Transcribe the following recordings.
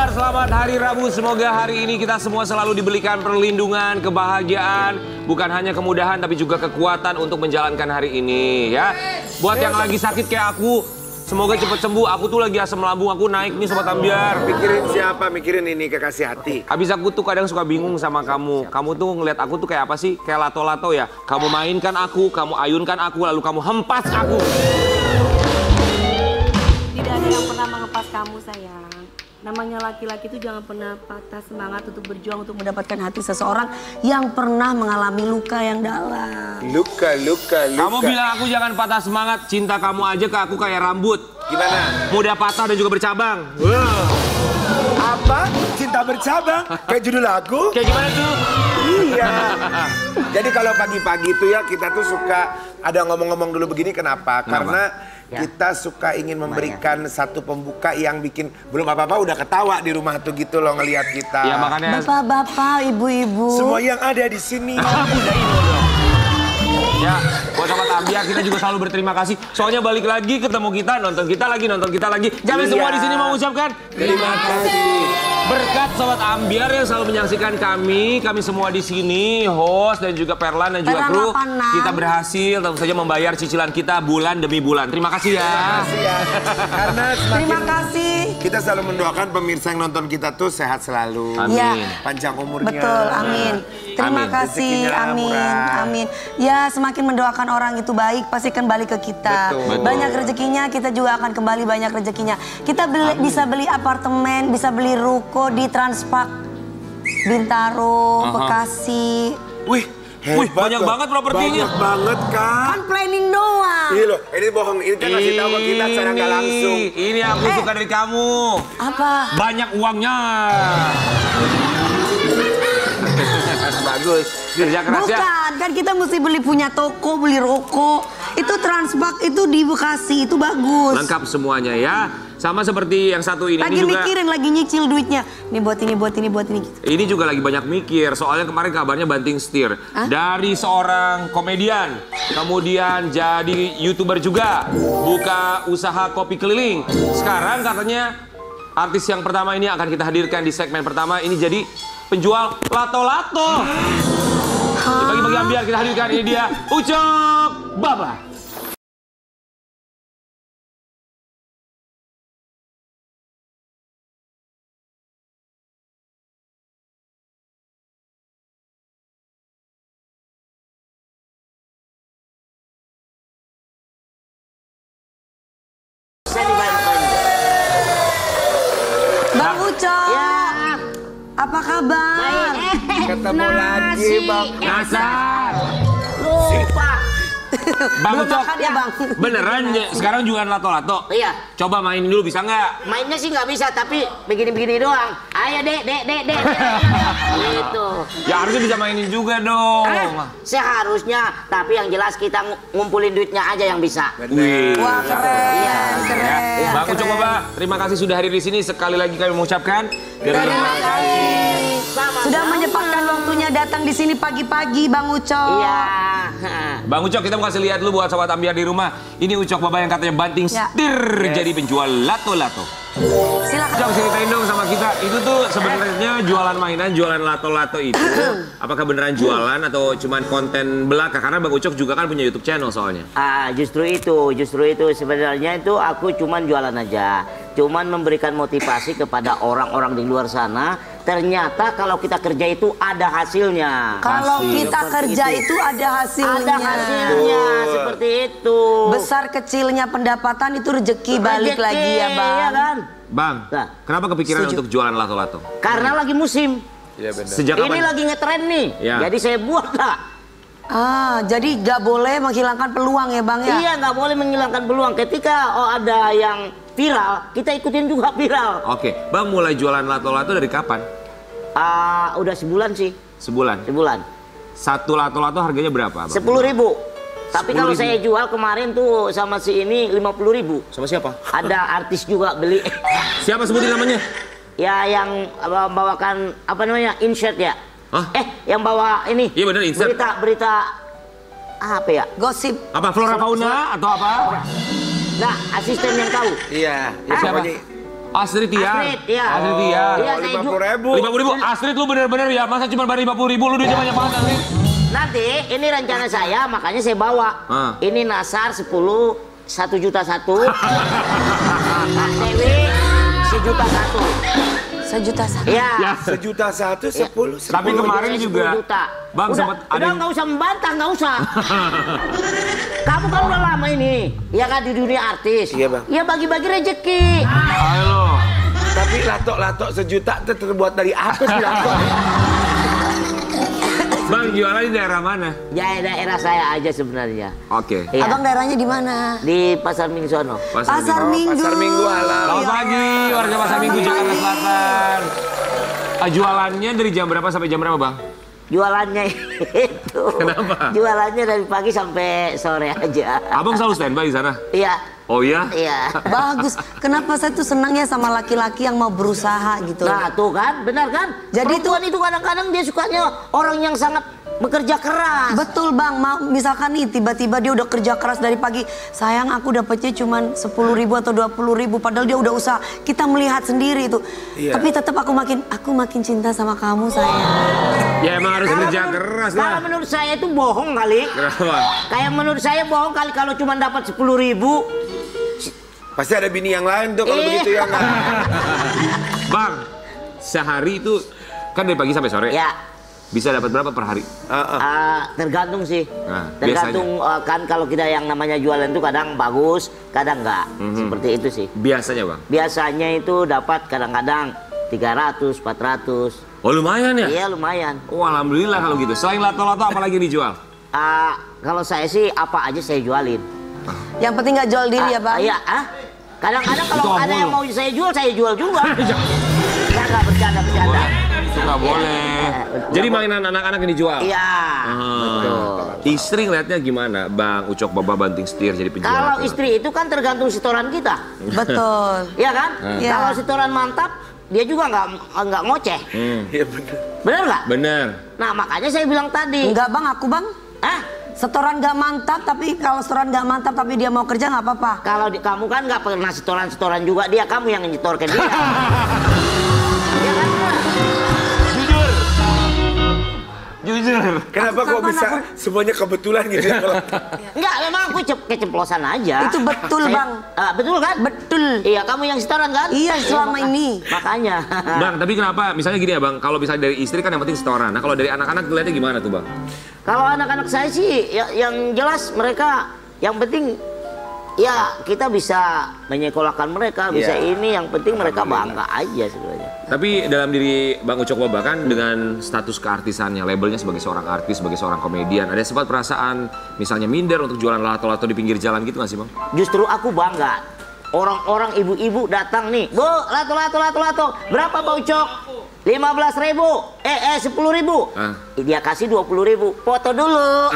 Ambiar, selamat hari Rabu. Semoga hari ini kita semua selalu diberikan perlindungan, kebahagiaan, bukan hanya kemudahan tapi juga kekuatan untuk menjalankan hari ini ya. Buat yang lagi sakit kayak aku, semoga cepat sembuh. Aku tuh lagi asam lambung, aku naik nih Sobat Ambiar. Mikirin siapa? Mikirin ini kekasih hati. Habis aku tuh kadang suka bingung sama kamu. Kamu tuh ngeliat aku tuh kayak apa sih? Kayak lato-lato ya. Kamu mainkan aku, kamu ayunkan aku, lalu kamu hempas aku. Tidak ada yang pernah mengepas kamu sayang. Namanya laki-laki itu jangan pernah patah semangat untuk berjuang untuk mendapatkan hati seseorang yang pernah mengalami luka yang dalam. Luka. Kamu bilang aku jangan patah semangat. Cinta kamu aja ke aku kayak rambut. Gimana? Mudah patah dan juga bercabang. Apa? Cinta bercabang? Kayak judul lagu? Kayak gimana tuh? Iya. Jadi kalau pagi-pagi itu ya kita tuh suka ada ngomong-ngomong dulu begini kenapa? Karena kita suka ingin memberikan satu pembuka yang bikin belum apa-apa udah ketawa di rumah tuh gitu loh ngelihat kita. Ya makanya Bapak-bapak, ibu-ibu. semua yang ada di sini. ya buat Sobat Ambiar kita juga selalu berterima kasih. Soalnya balik lagi ketemu kita, nonton kita lagi. Kami semua di sini mau ucapkan terima kasih. Berkat Sobat Ambiar yang selalu menyaksikan kami semua di sini, host dan juga Perlan dan juga kru, kita berhasil tentu saja membayar cicilan kita bulan demi bulan. Terima kasih ya. Terima kasih ya. Karena Terima kasih. kita selalu mendoakan pemirsa yang nonton kita tuh sehat selalu. Amin. Ya. Panjang umurnya. Betul, amin. Terima Amin. kasih, Rezekinya amin, murah. amin. Ya, semakin mendoakan orang itu baik, pasti kan balik ke kita. Betul. Banyak rezekinya, kita juga akan kembali banyak rezekinya. Kita bisa beli apartemen, bisa beli ruko di Transpark, Bintaro, Bekasi. Wih, Wih, banyak loh. banget propertinya. Banyak banget, Kak. Kan planning doang. Iya loh, ini bohong. Ini kan ngasih tahu ke kita secara nggak langsung. Ini aku suka dari kamu. Apa? Banyak uangnya. Bagus. Kerja keras ya. Bukan, kan kita mesti punya toko, beli rokok. Itu Transpark itu di Bekasi, itu bagus. Lengkap semuanya ya. Sama seperti yang satu ini. Lagi Ini juga, mikirin, lagi nyicil duitnya. Nih buat ini, buat ini, buat ini. ini juga lagi banyak mikir. Soalnya kemarin kabarnya banting setir. Dari seorang komedian, kemudian jadi YouTuber juga. Buka usaha kopi keliling. Sekarang katanya artis yang pertama ini akan kita hadirkan di segmen pertama. Ini jadi penjual lato-lato. Bagi-bagi Ambiar kita hadirkan. Ini dia Ucok Baba. Bang Ucok, apa kabar? Ketemu lagi, Bang. Nasar. Lupa. Bang Belum Ucok, makan ya, Bang? beneran sekarang jualan lato-lato? Iya. Coba mainin dulu bisa nggak? Mainnya sih nggak bisa, tapi begini-begini doang. Ayo dek. Gitu. Ya harusnya bisa mainin juga dong. Seharusnya, tapi yang jelas kita ngumpulin duitnya aja yang bisa. Wih. Wah, keren, keren. Ya. Bang Ucok keren. Baba, terima kasih sudah hadir di sini. Sekali lagi kami mengucapkan Terima kasih. Sama-sama. Sudah menyempatkan waktunya datang di sini pagi-pagi, Bang Ucok. Iya. Bang Ucok, kita mau kasih lihat dulu buat Sobat Ambiar di rumah. Ini Ucok Baba yang katanya banting Ya. setir jadi penjual lato-lato. Silakan. Ucok, ceritain dong sama kita. Itu tuh sebenarnya jualan mainan, jualan lato-lato itu. Apakah beneran jualan atau cuman konten belaka? Karena Bang Ucok juga kan punya YouTube channel soalnya. Justru itu sebenarnya itu aku cuman jualan aja. Cuman memberikan motivasi kepada orang-orang di luar sana. Ternyata kalau kita kerja itu ada hasilnya. Kalau Pasti. kita Seperti kerja itu. itu ada hasilnya. Ada hasilnya seperti itu. Besar kecilnya pendapatan itu rezeki balik Rezeki, lagi ya, Bang. iya kan? Bang, Nah. kenapa kepikiran Setuju. untuk jualan lato-lato? Karena lagi musim. Iya benar. Sejak Ini kapan? lagi ngetren nih. Ya. Jadi saya buat lah. Jadi nggak boleh menghilangkan peluang ya, Bang ya? Iya, nggak boleh menghilangkan peluang. Ketika ada yang viral, kita ikutin juga viral. Oke, Bang mulai jualan lato-lato dari kapan? Udah sebulan sih, Sebulan. sebulan. Satu lato-lato harganya berapa, Bang? 10.000. Tapi kalau 10.000. saya jual kemarin tuh sama si ini 50.000. Sama siapa? Ada artis juga beli. Siapa sebutin namanya? Ya yang bawakan apa namanya insert ya. Hah? Yang bawa ini. Iya bener, insert. Berita apa ya? Gosip. Apa Flora Fauna atau apa? Nah, asisten yang tahu. Iya, ya Siapa? pokoknya Astrid Tiar. Astrid, iya. Astrid Tiar. Iya, saya 50.000. 50.000. Astrid lu bener-bener ya, masa cuma bayar 50.000 lu duitnya banyak banget Astrid. Nanti ini rencana saya, makanya saya bawa. Ini Nasar 10, 1 juta 1. Kak Dewi 1 juta 1. 1 juta 1. Iya. Ya. 1 juta 1, 10. Tapi kemarin juga 10 juta. Bang Udah, sempat ada udah nggak usah membantah, nggak usah. Kamu kan udah lama ini, ya kan di dunia artis. Iya, Bang. Ya bagi-bagi rezeki. Halo. Tapi lato-lato 1 juta itu terbuat dari apa sih lato? Bang jualan di daerah mana? Ya daerah saya aja sebenarnya. Oke. Iya. Abang daerahnya di mana? Di Pasar Minggu sono. Pasar Minggu. Pasar Minggu halal. Selamat pagi warga Pasar Minggu Jakarta Selatan. Jualannya dari jam berapa sampai jam berapa Bang? Jualannya itu. Kenapa? Jualannya dari pagi sampai sore aja. Abang selalu standby di sana? Iya. Oh iya? Iya. Bagus. Kenapa saya tuh senang ya sama laki-laki yang mau berusaha gitu. Nah tuh kan, benar kan? Jadi perempuan itu kadang-kadang dia sukanya orang yang sangat bekerja keras. Betul Bang, misalkan nih tiba-tiba dia udah kerja keras dari pagi. Sayang aku dapetnya cuma 10.000 atau 20.000 padahal dia udah usaha. Kita melihat sendiri itu. Iya. Tapi tetap aku makin cinta sama kamu sayang. Ya emang harus kerja keras lah. Kalau menurut saya itu bohong kali. Kenapa? Kayak menurut saya bohong kali kalau cuma dapat 10.000. Pasti ada bini yang lain tuh kalau begitu ya nggak? Bang, sehari itu kan dari pagi sampai sore. Ya. Bisa dapat berapa per hari? Tergantung sih. Nah, tergantung kan kalau kita yang namanya jualan itu kadang bagus, kadang enggak. Seperti itu sih. Biasanya Bang? Biasanya itu dapat kadang-kadang 300, 400. Oh lumayan ya? Iya lumayan. Oh alhamdulillah kalau gitu. Selain lato-lato apa lagi dijual? Kalau saya sih apa aja saya jualin. Yang penting nggak jual diri ya Bang. Iya, kadang-kadang kalau Itu ada yang mulu. mau saya jual juga. Ya nggak bercanda. Itu nggak boleh. Jadi mainan anak-anak yang dijual? Iya, betul. Istri ngeliatnya gimana Bang Ucok Baba banting setir jadi penjual? Kalau lato-lato? istri itu kan tergantung setoran kita. Betul. Iya kan? Iya. Kalau setoran mantap, dia juga nggak ngoceh. Iya benar. Bener nggak? Bener. Nah makanya saya bilang tadi. Enggak Bang, aku Bang. Setoran gak mantap, tapi kalau setoran gak mantap tapi dia mau kerja nggak apa-apa. Kalau kamu kan nggak pernah setoran juga, dia kamu yang nyetor ke dia. Iya kan? Jujur. Kenapa kok bisa semuanya kebetulan gitu ya? Enggak, memang aku keceplosan aja. Itu betul Bang. Betul kan? Betul. Iya, kamu yang setoran kan? Iya selama ini. Makanya. Bang, tapi kenapa? Misalnya gini ya Bang, kalau misalnya dari istri kan yang penting setoran. Nah kalau dari anak-anak ngeliatnya gimana tuh Bang? Kalau anak-anak saya sih, yang jelas mereka yang penting ya kita bisa menyekolahkan mereka, bisa ini. Yang penting mereka bangga aja sebenarnya. Tapi dalam diri Bang Ucok Baba kan dengan status keartisannya, labelnya sebagai seorang artis, sebagai seorang komedian, ada sempat perasaan misalnya minder untuk jualan lato-lato di pinggir jalan gitu nggak sih Bang? Justru aku bangga. Orang-orang ibu-ibu datang nih, Bu, lato. Berapa Bang Ucok? 15.000. 10.000. Dia kasih 20.000. Foto dulu.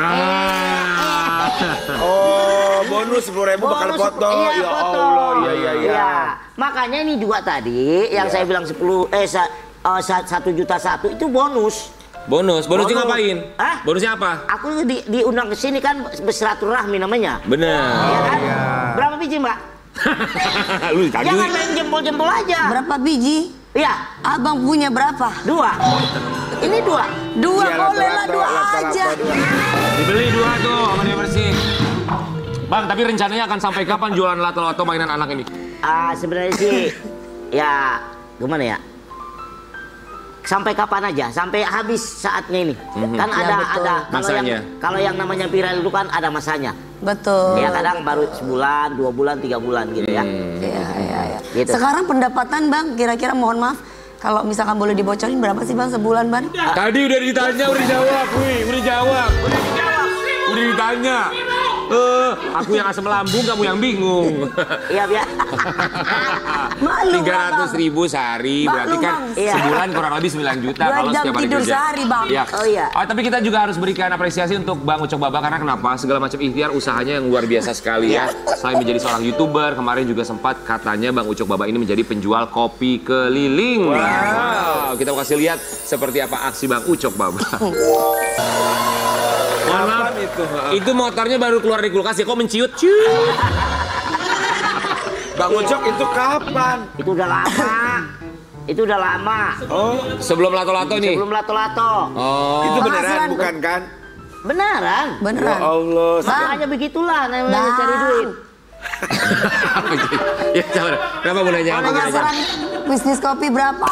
Oh, bonus 10.000 bakal foto. Iya, Ya foto. Allah, iya. Makanya ini juga tadi yang saya bilang 1 juta 1 itu bonus. Bonusnya ngapain? Hah? Bonusnya apa? Aku diundang ke sini kan bersilaturahmi namanya. Bener. Iya kan? Berapa biji, Mbak? Lu ditagih. Jangan main jempol-jempol aja. Berapa biji? Iya, Abang punya berapa? 2. Ini 2. 2 Iya, boleh lah, lato-lato, 2 lato-lato, aja. 2. Dibeli 2 tuh sama dia bersih. Bang, tapi rencananya akan sampai kapan jualan lato-lato mainan anak ini? Sebenarnya sih ya gimana ya? Sampai kapan aja? Sampai habis saatnya ini. Kan Ya, betul. ada Masanya. kalau yang namanya viral itu kan ada masanya. Betul. Ya kadang baru sebulan, 2 bulan, 3 bulan gitu ya. Iya. Gitu. Sekarang pendapatan Bang, kira-kira mohon maaf, kalau misalkan boleh dibocorin berapa sih Bang sebulan Bang? Tadi udah ditanya, udah dijawab, udah jawab. Udah ditanya. Aku yang asam lambung, kamu yang bingung. Iya, biar. Malu, 300.000 sehari, Malu, berarti kan Bang. Iya. sebulan kurang lebih 9 juta 2 kalau jam setiap hari tidur kerja. sehari, Bang. Iya. Oh, iya. Tapi kita juga harus berikan apresiasi untuk Bang Ucok Baba karena kenapa? Segala macam ikhtiar usahanya yang luar biasa sekali ya. Selain menjadi seorang YouTuber, kemarin juga sempat katanya Bang Ucok Baba ini menjadi penjual kopi keliling. Wow. Kita kasih lihat seperti apa aksi Bang Ucok Baba. Mohon maaf, itu motornya baru keluar dari kulkas ya, kok menciut? Ciut. Bang Ucok itu kapan? Itu udah lama. Itu udah lama. Oh, Sebelum lato-lato nih. Sebelum lato-lato. Oh. itu beneran Penghasilan, bukan kan? Beneran. Ya Beneran. Allah. Makanya begitulah namanya cari duit. Ya, coba. Kenapa mau nanya? Penghasilan bisnis kopi berapa?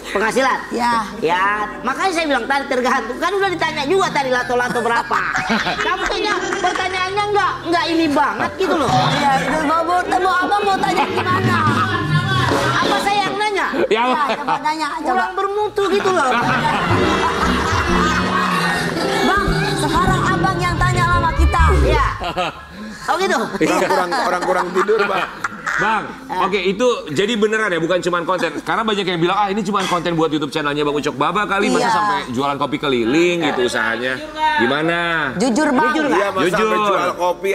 Penghasilan? Ya. Ya, makanya saya bilang tadi tergantung. Kan udah ditanya juga tadi lato-lato berapa. Kamu kayaknya pertanyaannya nggak ini banget gitu loh. Iya, itu mau abang mau tanya gimana? Apa saya yang nanya? Ya, Ya, coba tanya, coba. Kurang bermutu gitu loh. Bang, sekarang abang yang tanya sama kita. Iya. Oh gitu. Orang kurang tidur, Bang. Bang, oke itu jadi beneran ya, bukan cuma konten. Karena banyak yang bilang, ini cuma konten buat YouTube channelnya Bang Ucok Baba kali, masa Iya. sampai jualan kopi keliling gitu usahanya. Gimana? Jujur bang. Iya, masa Jujur. sampai jual kopi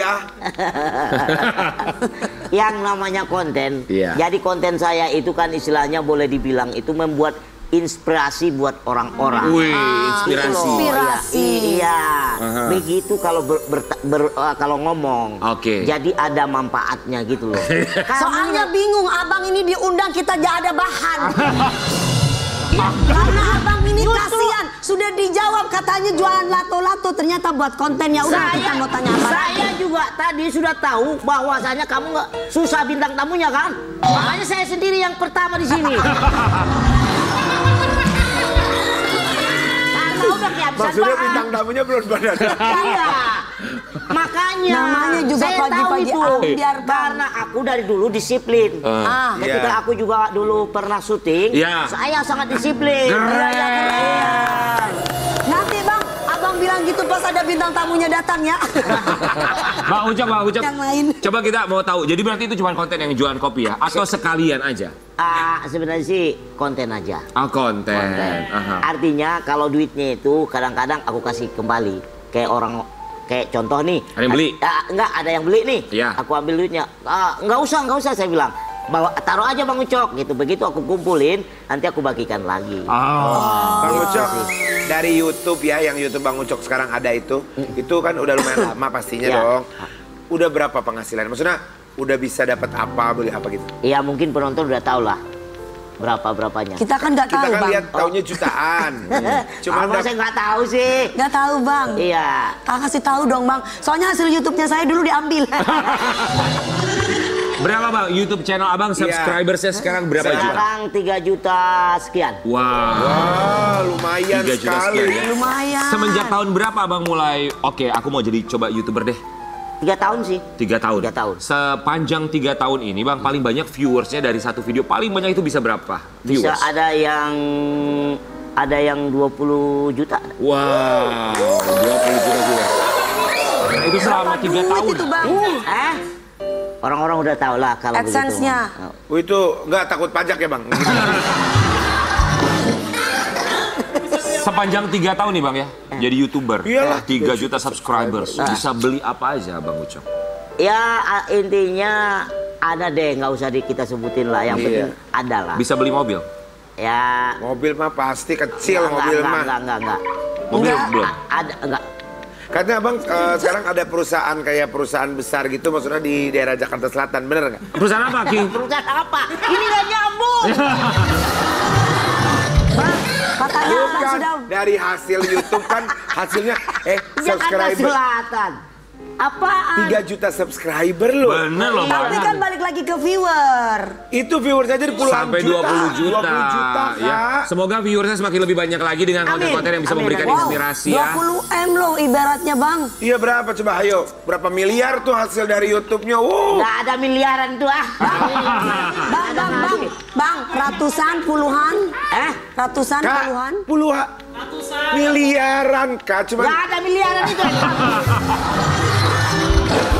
Yang namanya konten. Iya. Jadi konten saya itu kan istilahnya boleh dibilang itu membuat inspirasi buat orang-orang. Wih, inspirasi. Gitu loh. Inspirasi. Iya. Aha. Begitu kalau kalau ngomong. Oke. Jadi ada manfaatnya gitu loh. Soalnya bingung abang ini diundang kita gak ada bahan. Karena abang ini kasihan. Sudah dijawab katanya jualan lato-lato, ternyata buat kontennya udah kita mau tanya apa. Saya juga tadi sudah tahu bahwasanya kamu nggak susah bintang tamunya kan. Makanya saya sendiri yang pertama di sini. Karena udah kehabisan Maksudnya bahan. bintang tamunya belum pada datang. Iya. Makanya Namanya juga saya pagi-pagi tahu itu ambiar, Bang. karena aku dari dulu disiplin. Ketika Iya. aku juga dulu pernah syuting, Iya. saya sangat disiplin. Keren. Iya. Nanti bang, abang bilang gitu pas ada bintang tamunya datang ya. Bang Ucok. Yang lain. Coba kita mau tahu, jadi berarti itu cuma konten yang jualan kopi ya? Atau sekalian aja? Sebenarnya sih konten aja. Oh, konten. Aha. Artinya kalau duitnya itu kadang-kadang aku kasih kembali kayak orang kayak contoh nih. Ada yang beli? Enggak, ada yang beli nih. Iya. Aku ambil duitnya. Enggak usah saya bilang. Bawa taruh aja Bang Ucok gitu. Begitu aku kumpulin, nanti aku bagikan lagi. Bang Ucok, dari YouTube ya, yang YouTube Bang Ucok sekarang ada itu kan udah lumayan lama pastinya Ya. dong. Udah berapa penghasilan? Maksudnya udah bisa dapat apa, beli apa gitu? Ya mungkin penonton udah tahu lah berapanya. Kita kan nggak Kita tahu kan bang. lihat taunya jutaan. Cuma Apa saya nggak tahu sih. Nggak tahu bang. Iya. Kasih tahu dong bang. Soalnya hasil YouTube-nya saya dulu diambil. Berapa bang YouTube channel abang subscribersnya sekarang berapa juta? Sekarang 3 juta sekian. Wow. Wah, lumayan 3 juta sekali. sekian ya. Lumayan. Semenjak tahun berapa abang mulai, oke aku mau jadi coba YouTuber deh? 3 tahun sih. 3 tahun. 3 tahun. Sepanjang 3 tahun ini bang, paling banyak viewersnya dari satu video, paling banyak itu bisa berapa Bisa viewers? ada yang 20 juta. Wow, 20 juta viewers. Nah, itu selama 3 tahun. Itu bang. Orang-orang udah tahu lah kalau begitu. AdSense-nya. Oh, itu nggak takut pajak ya Bang? Sepanjang 3 tahun nih bang ya, jadi YouTuber. Iyalah, 3 juta subscribers. Bisa beli apa aja bang Ucok? Ya intinya ada deh, nggak usah kita sebutin lah. Yang penting ada lah. Bisa beli mobil? Ya. Mobil mah pasti kecil mobil mah. Enggak. Mobil belum? Ada enggak. Katanya Abang sekarang ada perusahaan kayak perusahaan besar gitu, maksudnya di daerah Jakarta Selatan, bener nggak? Perusahaan apa King? Perusahaan apa? Ini nggak nyambung. Bang, katanya abang Bukan, sudah. dari hasil YouTube kan hasilnya Jakarta subscriber Selatan. Apaan? 3 juta subscriber loh. Bener loh bang. Tapi kan balik lagi ke viewer. Itu viewers aja di puluhan Sampai 20 juta. 20 juta, Ya. Kak. Semoga viewersnya semakin lebih banyak lagi dengan konten-konten yang bisa Amin. memberikan Wow, inspirasi ya. 20 M loh ibaratnya bang. Iya berapa coba ayo? Berapa miliar tuh hasil dari YouTube-nya? Wow. Nggak ada miliaran tuh Bang, ratusan, puluhan? Ratusan, Kak, puluhan? puluhan. Miliaran Kak, cuman Nggak ada miliaran itu.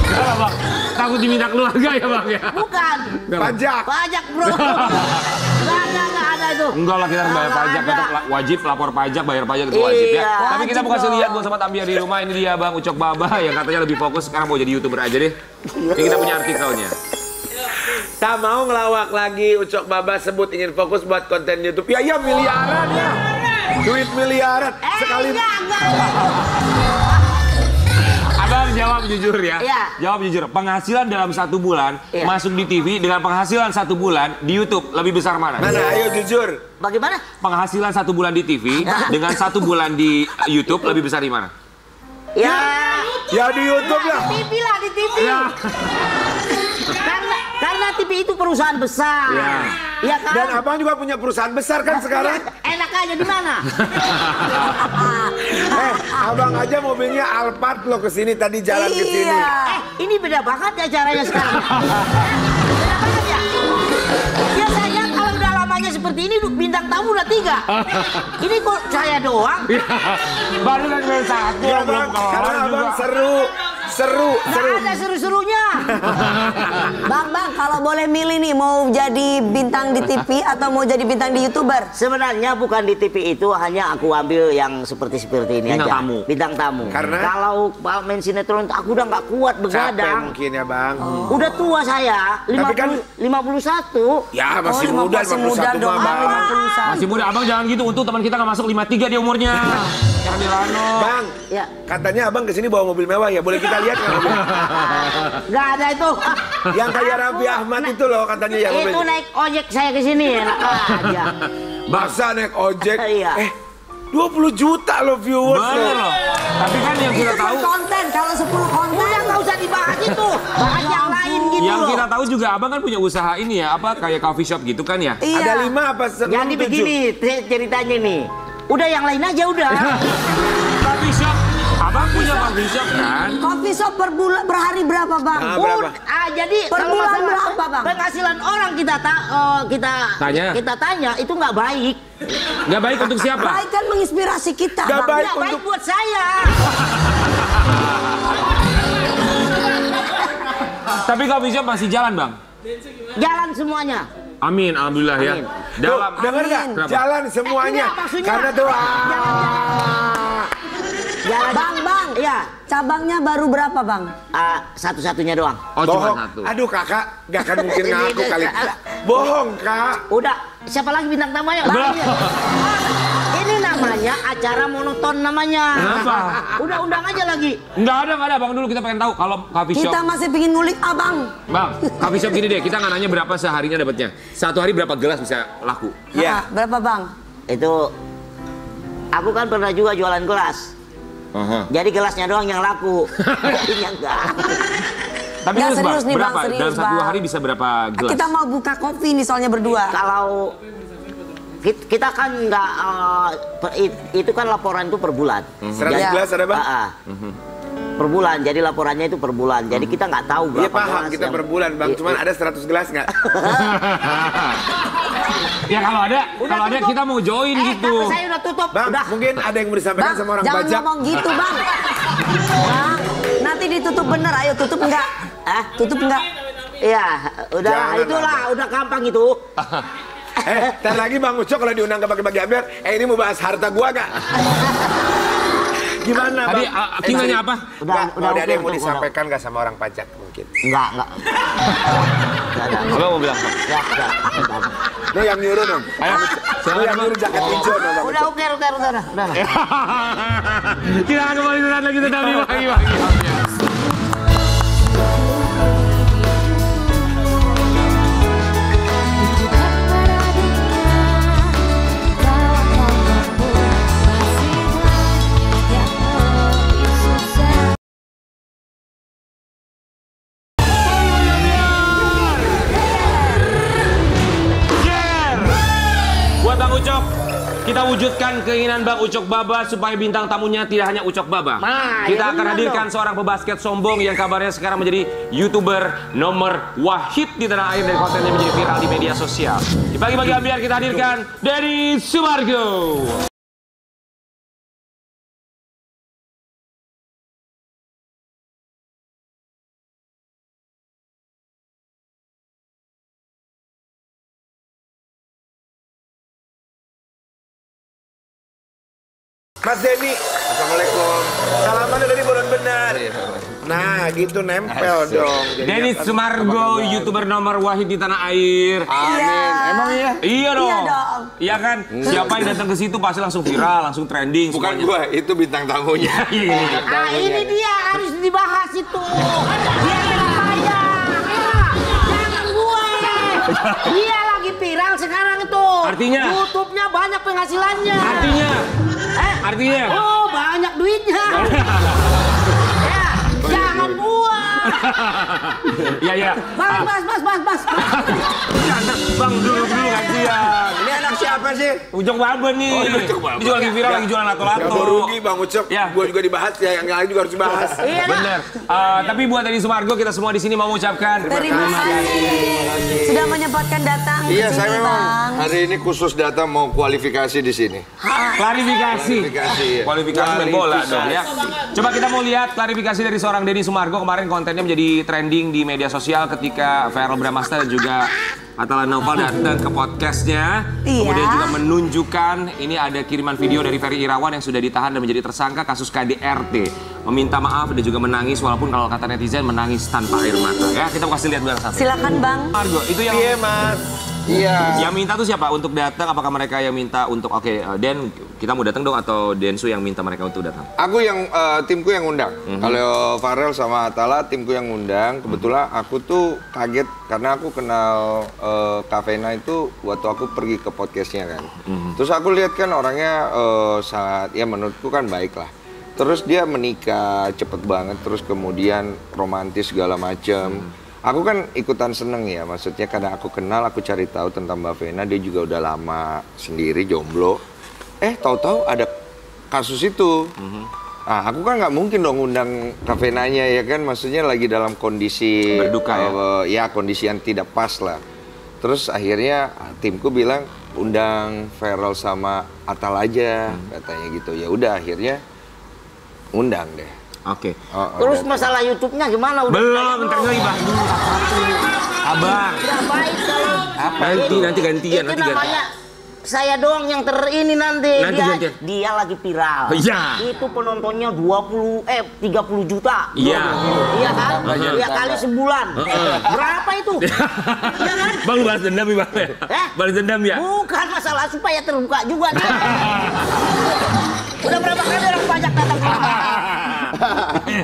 Kenapa, Bang? Takut diminta keluarga ya bang ya? Bukan. pajak. Pajak bro. Nggak ada itu. Enggak lah, kita harus bayar Nggak pajak, ada. tetap wajib lapor pajak, bayar pajak itu wajib ya. Iya. Tapi kita mau Wajib kasih dong. lihat buat sobat Ambia di rumah, ini dia Bang Ucok Baba yang katanya lebih fokus sekarang mau jadi YouTuber aja deh. Ini kita punya artikelnya. Tak mau ngelawak lagi Ucok Baba sebut ingin fokus buat konten YouTube. Ya iya miliaran ya. Duit miliaran sekali. Enggak. Abang jawab jujur ya. Iya. Jawab jujur. Penghasilan dalam 1 bulan masuk di TV dengan penghasilan 1 bulan di YouTube lebih besar mana? Mana? Ayo jujur. Bagaimana? Penghasilan 1 bulan di TV dengan 1 bulan di YouTube lebih besar di mana? Ya. Ya di YouTube lah. Di TV lah, di TV. Karena TV itu perusahaan besar. Ya kan? Dan abang juga punya perusahaan besar kan sekarang? Enak aja di mana? Abang aja mobilnya Alphard lo kesini tadi jalan ke sini. Ini beda banget ya caranya sekarang. Beda banget ya. Biasanya kalau udah lamanya seperti ini bintang tamu udah 3. Ini kok saya doang? Baru kan main 1. Ya bang, karena abang seru. Nggak ada seru-serunya. Bang, kalau boleh milih nih, mau jadi bintang di TV atau mau jadi bintang di YouTuber? Sebenarnya bukan di TV itu, hanya aku ambil yang seperti ini Bintang aja. tamu. Bintang tamu. Karena? Kalau main sinetron aku udah nggak kuat Capek begadang. mungkin ya bang. Udah tua saya, Tapi kan- 51. Ya masih muda, masih muda 51 dong, mah, Bang. 51. Masih muda, abang jangan gitu. Untung teman kita nggak masuk 53 dia umurnya. Yang Milano. Bang, Ya, katanya abang kesini bawa mobil mewah ya, boleh kita lihat nggak mobil? nggak ada itu. Yang kayak Raffi Ahmad itu loh katanya ya mobil. Itu naik ojek saya ke sini enak aja. Masa naik ojek? Iya. 20 juta loh viewers Bener loh. loh. Tapi kan yang kita Itu tahu, konten, kalau 10 konten. Udah nggak usah dibahas itu, bahas yang lain gitu. yang loh. kita tahu juga abang kan punya usaha ini ya, apa kayak coffee shop gitu kan ya? Iya. Ada 5 apa 6, Jadi 7? begini ceritanya nih. Udah yang lain aja udah. Coffee shop, abang punya coffee shop kan? Coffee shop per bulan, per hari berapa bang? Nah, berapa? Jadi Per kalau bulan masalah berapa, Bang? penghasilan orang kita tanya itu nggak baik. Nggak baik untuk siapa? Baik kan menginspirasi kita Nggak bang. baik. Nggak baik buat saya. Tapi coffee shop masih jalan bang? Jalan semuanya. Amin, alhamdulillah ya. Amin. Dalam, Dengar nggak? Kenapa? Jalan semuanya. Enggak, maksudnya- Karena tuh Jalan. Bang, Iya. cabangnya baru berapa bang? Satu-satunya doang. Oh cuma bohong. 1. Aduh kakak, nggak akan mungkin ngaku kali. Bohong kak. Udah, siapa lagi bintang tamunya? Belum. Ini namanya acara monoton namanya. Kenapa? Udah undang aja lagi. Nggak ada bang, dulu kita pengen tahu kalau coffee shop. Kita masih pingin ngulik abang. Bang, coffee shop gini deh, kita nggak nanya berapa seharinya dapatnya. Satu hari berapa gelas bisa laku? Iya. Berapa bang? Itu aku kan pernah juga jualan gelas. Jadi gelasnya doang yang laku. Kopinya enggak. Tapi Nggak, serius, serius bang, nih, Bang, berapa? serius, Dalam satu Bang. hari bisa berapa gelas? Kita mau buka kopi nih soalnya berdua. Kalau kita kan nggak itu kan laporan itu per bulan. 100 gelas ada bang? Per bulan, jadi laporannya itu per bulan. Jadi kita nggak tahu Iya berapa paham gelas kita yang- per bulan bang. Iya, Cuman iya. ada 100 gelas nggak? Ya kalau ada tutup. kita mau join gitu. Tapi saya udah tutup. Bang, Udah. mungkin ada yang mau disampaikan Bang, sama orang jangan pajak. ngomong gitu bang. Bang, nanti ditutup bener. Ayo tutup enggak? Tutup enggak? Iya, udah Jangan, itulah, Abang. udah gampang itu. Ntar lagi Bang Ucok kalau diundang ke bagi-bagi ambil, ini mau bahas harta gua gak? Gimana Bang? Tadi King nanya apa? Udah ada yang mau udah. disampaikan gak sama orang pajak mungkin? Enggak. Enggak ada. Abang mau bilang apa? Enggak. Lo yang nyuruh dong. Ayo, Lo yang nyuruh jaket hijau dong Bang Udah, Ucok. udah. Kita akan kembali lagi tetap di pagi. Buat Bang Ucok, kita wujudkan keinginan Bang Ucok Baba supaya bintang tamunya tidak hanya Ucok Baba. Nah, Kita ya akan benar hadirkan dong. seorang pebasket sombong yang kabarnya sekarang menjadi YouTuber nomor wahid di tanah air dan kontennya menjadi viral di media sosial. Di pagi-pagi ambiar kita hadirkan Deddy Sumargo. Mas Denny, Assalamualaikum. Salaman dari Boron Benar. Nah, gitu nempel dong. Denny Sumargo, YouTuber nomor wahid di tanah air. Amin. Emang iya? Iya dong. Iya dong. Iya kan? Siapa yang datang ke situ pasti langsung viral, langsung trending. Bukan semuanya. gua, itu bintang tamunya. Ini dia harus dibahas itu. Dia yang kaya. Jangan gue. Dia lagi viral sekarang itu. Artinya? YouTube-nya banyak penghasilannya. Artinya? Oh, banyak duitnya. Ya, jangan buang. Iya. Bas. Bang, dulu gantian. Ini anak siapa sih? Ujung Baba nih. Ujung Baba. Dia juga lagi viral, lagi jualan lato-lato. Gak mau rugi Bang Ucok, Ya. gua juga dibahas ya, yang lain juga harus dibahas. Iya, Bener. Tapi buat Denny Sumargo, kita semua di sini mau mengucapkan Terima kasih sudah menyempatkan datang Iya, ke saya sini, memang Bang. hari ini khusus datang mau kualifikasi di sini. klarifikasi. Iya. Kualifikasi main bola dong ya. Coba kita mau lihat klarifikasi dari seorang Denny Sumargo. Kemarin kontennya menjadi trending di media sosial ketika Verrell Bramasta dan juga Atala Noval datang ke podcastnya. Iya. Kemudian juga menunjukkan ini ada kiriman video dari Ferry Irawan yang sudah ditahan dan menjadi tersangka kasus KDRT. Meminta maaf dan juga menangis walaupun kalau kata netizen menangis tanpa air mata. Ya, kita kasih lihat satu. Silakan Bang. Margo, itu yang Iya, Mas. Iya. yang minta tuh siapa untuk datang? Apakah mereka yang minta untuk Den kita mau datang dong atau Densu yang minta mereka untuk datang? Aku yang timku yang undang. Kalau Farel sama Atala timku yang undang. Kebetulan aku tuh kaget karena aku kenal Kak Vena itu waktu aku pergi ke podcastnya kan. Terus aku lihat kan orangnya sangat ya menurutku kan baik lah. Terus dia menikah cepet banget, terus kemudian romantis segala macem. Aku kan ikutan seneng ya, maksudnya karena aku kenal, aku cari tahu tentang Mbak Vena, dia juga udah lama sendiri jomblo. Tahu-tahu ada kasus itu. Nah, aku kan nggak mungkin dong undang Kak Venanya ya kan, maksudnya lagi dalam kondisi berduka ya? Ya kondisi yang tidak pas lah. Terus akhirnya timku bilang undang Verrell sama Atal aja, katanya gitu. Ya udah akhirnya undang deh. Oke. Terus masalah YouTube-nya gimana? Udah Belum, ntar lagi bahas dulu. Abang. Udah baik kalau Nanti gantian. itu namanya saya doang yang ini nanti. Nanti gantian. Dia lagi viral. Iya. Itu penontonnya 30 juta. Iya. Iya kan? Iya kali sebulan. Berapa itu? Iya kan? Bang, lu balas dendam ya, Bang? Balas dendam ya? Bukan masalah supaya terbuka juga. Udah berapa kali orang pajak datang ke rumah?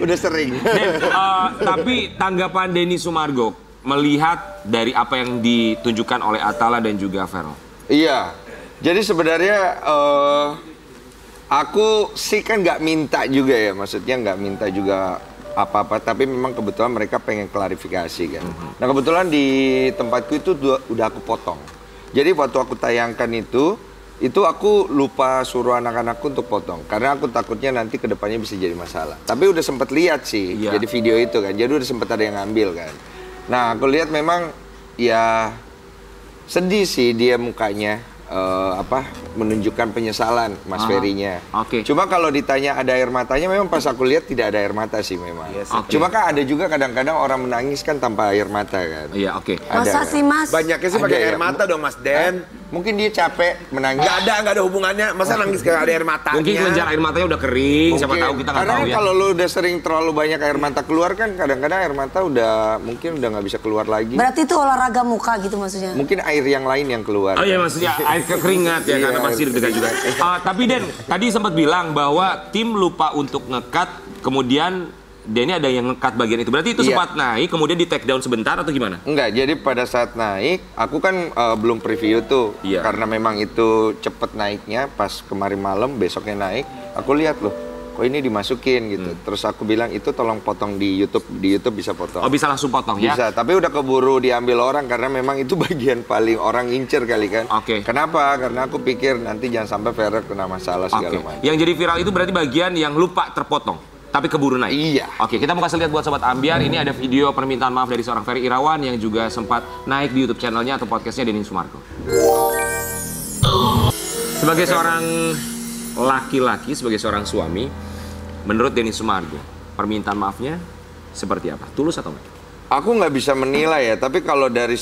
Udah sering. Tapi tanggapan Denny Sumargo melihat dari apa yang ditunjukkan oleh Atala dan juga Verrell. Iya. Jadi sebenarnya aku sih kan nggak minta juga ya, maksudnya nggak minta juga apa-apa, tapi memang kebetulan mereka pengen klarifikasi kan. Nah kebetulan di tempatku itu udah aku potong. Jadi waktu aku tayangkan itu aku lupa suruh anak-anakku untuk potong. Karena aku takutnya nanti kedepannya bisa jadi masalah. Tapi udah sempet lihat sih, jadi video itu kan. Jadi udah sempet ada yang ngambil kan. Nah aku lihat memang ya sedih sih dia mukanya. Menunjukkan penyesalan Mas Ferry-nya. Oke. Cuma kalau ditanya ada air matanya, memang pas aku lihat tidak ada air mata sih memang. Cuma kan ada juga kadang-kadang orang menangis kan tanpa air mata kan. Iya, oke. Masa sih Mas? Banyaknya sih pakai air mata dong Mas Den. Mungkin dia capek menangis. Nggak ada hubungannya. Masa nangis kayak ada air matanya? Mungkin kelenjar air matanya udah kering, siapa Mungkin. tahu kita nggak Karena tahu ya. kalau lu udah sering terlalu banyak air mata keluar kan kadang-kadang air mata mungkin udah nggak bisa keluar lagi. Berarti itu olahraga muka gitu maksudnya? Mungkin air yang lain yang keluar. Oh iya, maksudnya air kekeringat ya, karena pasti deg-degan juga. Tapi Den, tadi sempat bilang bahwa tim lupa untuk nge-cut, kemudian Denny ada yang nge-cut bagian itu. Berarti itu sempat naik, kemudian di take down sebentar atau gimana? Enggak, jadi pada saat naik, aku kan belum preview tuh. Iya. Karena memang itu cepet naiknya, pas kemarin malam, besoknya naik. Aku lihat loh, kok ini dimasukin gitu. Terus aku bilang, itu tolong potong di YouTube bisa potong. Oh, bisa langsung potong ya? Bisa, tapi udah keburu diambil orang karena memang itu bagian paling orang incer kali kan. Oke. Kenapa? Karena aku pikir nanti jangan sampai Verrell kena masalah segala Oke. macam. Yang jadi viral itu berarti bagian yang lupa terpotong, tapi keburu naik. Iya. Oke, kita mau kasih lihat buat Sobat Ambiar. Ini ada video permintaan maaf dari seorang Ferry Irawan yang juga sempat naik di YouTube channelnya atau podcastnya Denny Sumargo. Sebagai seorang laki-laki, sebagai seorang suami, menurut Denny Sumargo, permintaan maafnya seperti apa? Tulus atau enggak? Aku nggak bisa menilai ya, tapi kalau dari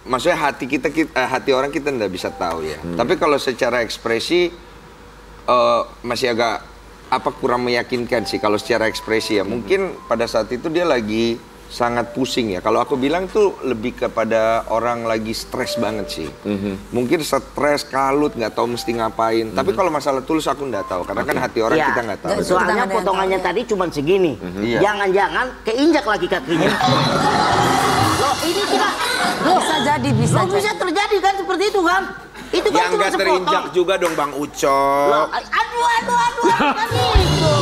maksudnya hati orang kita nggak bisa tahu ya. Tapi kalau secara ekspresi masih agak kurang meyakinkan sih kalau secara ekspresi ya. Mungkin pada saat itu dia lagi sangat pusing ya. Kalau aku bilang tuh lebih kepada orang lagi stres banget sih. Mungkin stres, kalut, nggak tahu mesti ngapain. Tapi kalau masalah tulus aku nggak tahu. Karena kan hati orang kita nggak tahu. Soalnya potongannya tadi cuma segini. Jangan-jangan keinjak lagi kakinya. Loh ini tidak. Bisa terjadi kan seperti itu kan? Itu kan yang nggak terinjak juga dong Bang Ucok. Aduh, kan itu.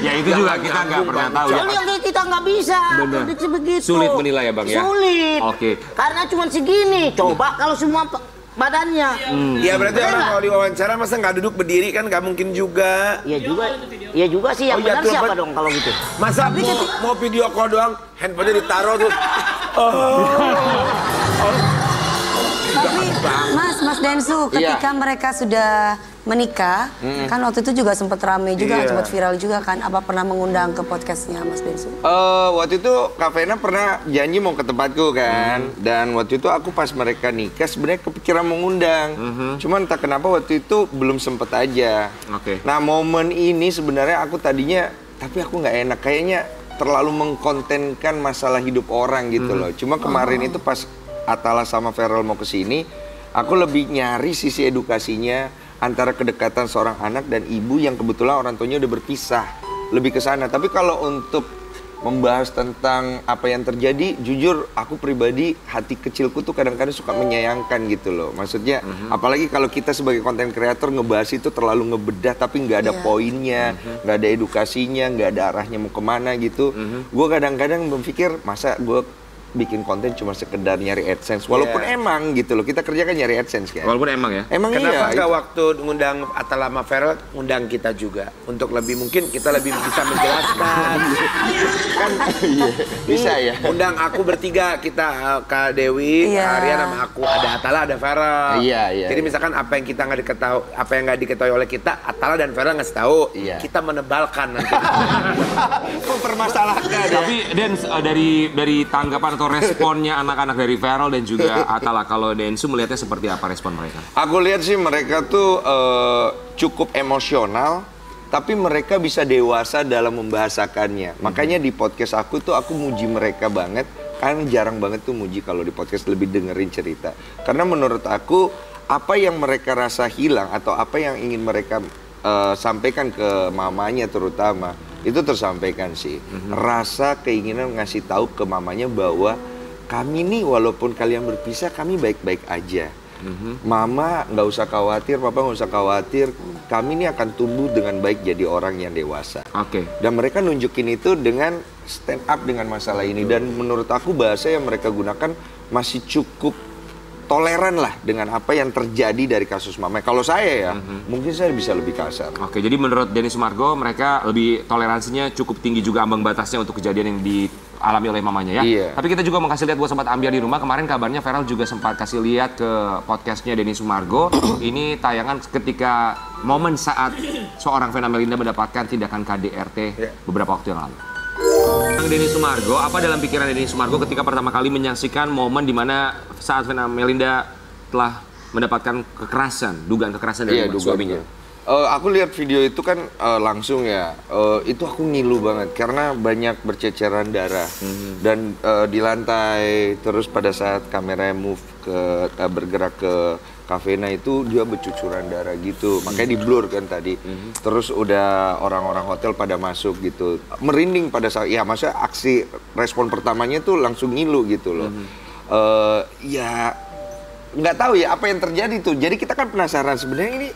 Ya itu juga kita nggak pernah tahu ya. Soalnya kita nggak bisa prediksi begitu. Sulit menilai ya Bang ya? Sulit. Oke. Karena cuma segini. Coba kalau semua badannya. Ya berarti orang kalau diwawancara masa nggak duduk berdiri kan nggak mungkin juga. Iya juga sih. Yang benar siapa dong kalau gitu? Masa mau video call doang, handphonenya ditaruh terus. Tapi Mas Densu, ketika mereka sudah menikah, kan waktu itu juga sempat rame juga, sempat viral juga kan. Apa pernah mengundang ke podcastnya Mas Densu? Waktu itu Kak Vena pernah janji mau ke tempatku kan. Dan waktu itu aku pas mereka nikah sebenarnya kepikiran mengundang. Cuman entah kenapa waktu itu belum sempet aja. Nah momen ini sebenarnya aku tadinya, tapi aku nggak enak. Kayaknya terlalu mengkontenkan masalah hidup orang gitu loh. Cuma kemarin itu pas Atala sama Farel mau ke sini, aku lebih nyari sisi edukasinya antara kedekatan seorang anak dan ibu yang kebetulan orang tuanya udah berpisah. Lebih ke sana. Tapi kalau untuk membahas tentang apa yang terjadi, jujur aku pribadi hati kecilku tuh kadang-kadang suka menyayangkan gitu loh. Maksudnya apalagi kalau kita sebagai konten kreator ngebahas itu terlalu ngebedah tapi nggak ada poinnya, nggak ada edukasinya, nggak ada arahnya mau kemana gitu. Gue kadang-kadang berpikir masa gue bikin konten cuma sekedar nyari AdSense, walaupun emang gitu loh, kita kerja kan nyari AdSense kan. Walaupun emang ya. Emang kenapa iya. nggak waktu ngundang Atala sama Farel, ngundang kita juga untuk lebih mungkin kita lebih bisa menjelaskan. Kan bisa ya. Undang aku bertiga, kita Kak Dewi, Kak Aryan sama aku, ada Atala, ada Farel. Iya. Jadi misalkan apa yang kita nggak diketahui, apa yang nggak diketahui oleh kita, Atala dan Farel ngasih tahu. Kita menebalkan nanti. Mempermasalahkan. Tapi Den, dari tanggapan atau responnya anak-anak dari Farel dan juga Atala, kalau Densu melihatnya seperti apa respon mereka? Aku lihat sih mereka tuh cukup emosional, tapi mereka bisa dewasa dalam membahasakannya. Makanya di podcast aku tuh aku muji mereka banget. Kan jarang banget tuh muji kalau di podcast lebih dengerin cerita. Karena menurut aku apa yang mereka rasa hilang atau apa yang ingin mereka sampaikan ke mamanya terutama itu tersampaikan sih. Rasa keinginan ngasih tahu ke mamanya bahwa kami nih walaupun kalian berpisah kami baik-baik aja. Mama nggak usah khawatir, papa nggak usah khawatir. Kami ini akan tumbuh dengan baik jadi orang yang dewasa. Dan mereka nunjukin itu dengan stand up dengan masalah ini. Dan menurut aku bahasa yang mereka gunakan masih cukup toleran lah dengan apa yang terjadi dari kasus mama. Kalau saya ya, mungkin saya bisa lebih kasar. Jadi menurut Denny Sumargo mereka lebih toleransinya cukup tinggi juga ambang batasnya untuk kejadian yang dialami oleh mamanya ya. Tapi kita juga mau kasih lihat buat sobat Ambiar di rumah. Kemarin kabarnya Farel juga sempat kasih lihat ke podcastnya Denny Sumargo. Ini tayangan ketika momen saat seorang Vena Melinda mendapatkan tindakan KDRT beberapa waktu yang lalu. Denny Sumargo, apa dalam pikiran Denny Sumargo ketika pertama kali menyaksikan momen di mana saat Vena Melinda telah mendapatkan kekerasan, dugaan kekerasan dari suaminya? Aku lihat video itu kan langsung ya, itu aku ngilu banget karena banyak berceceran darah dan di lantai, terus pada saat kamera move bergerak ke Kak Vena itu dia bercucuran darah gitu, makanya di blur kan tadi. Terus udah orang-orang hotel pada masuk gitu, merinding pada saat ya masa aksi respon pertamanya tuh langsung ngilu gitu loh. Ya nggak tahu ya apa yang terjadi tuh. Jadi kita kan penasaran sebenarnya ini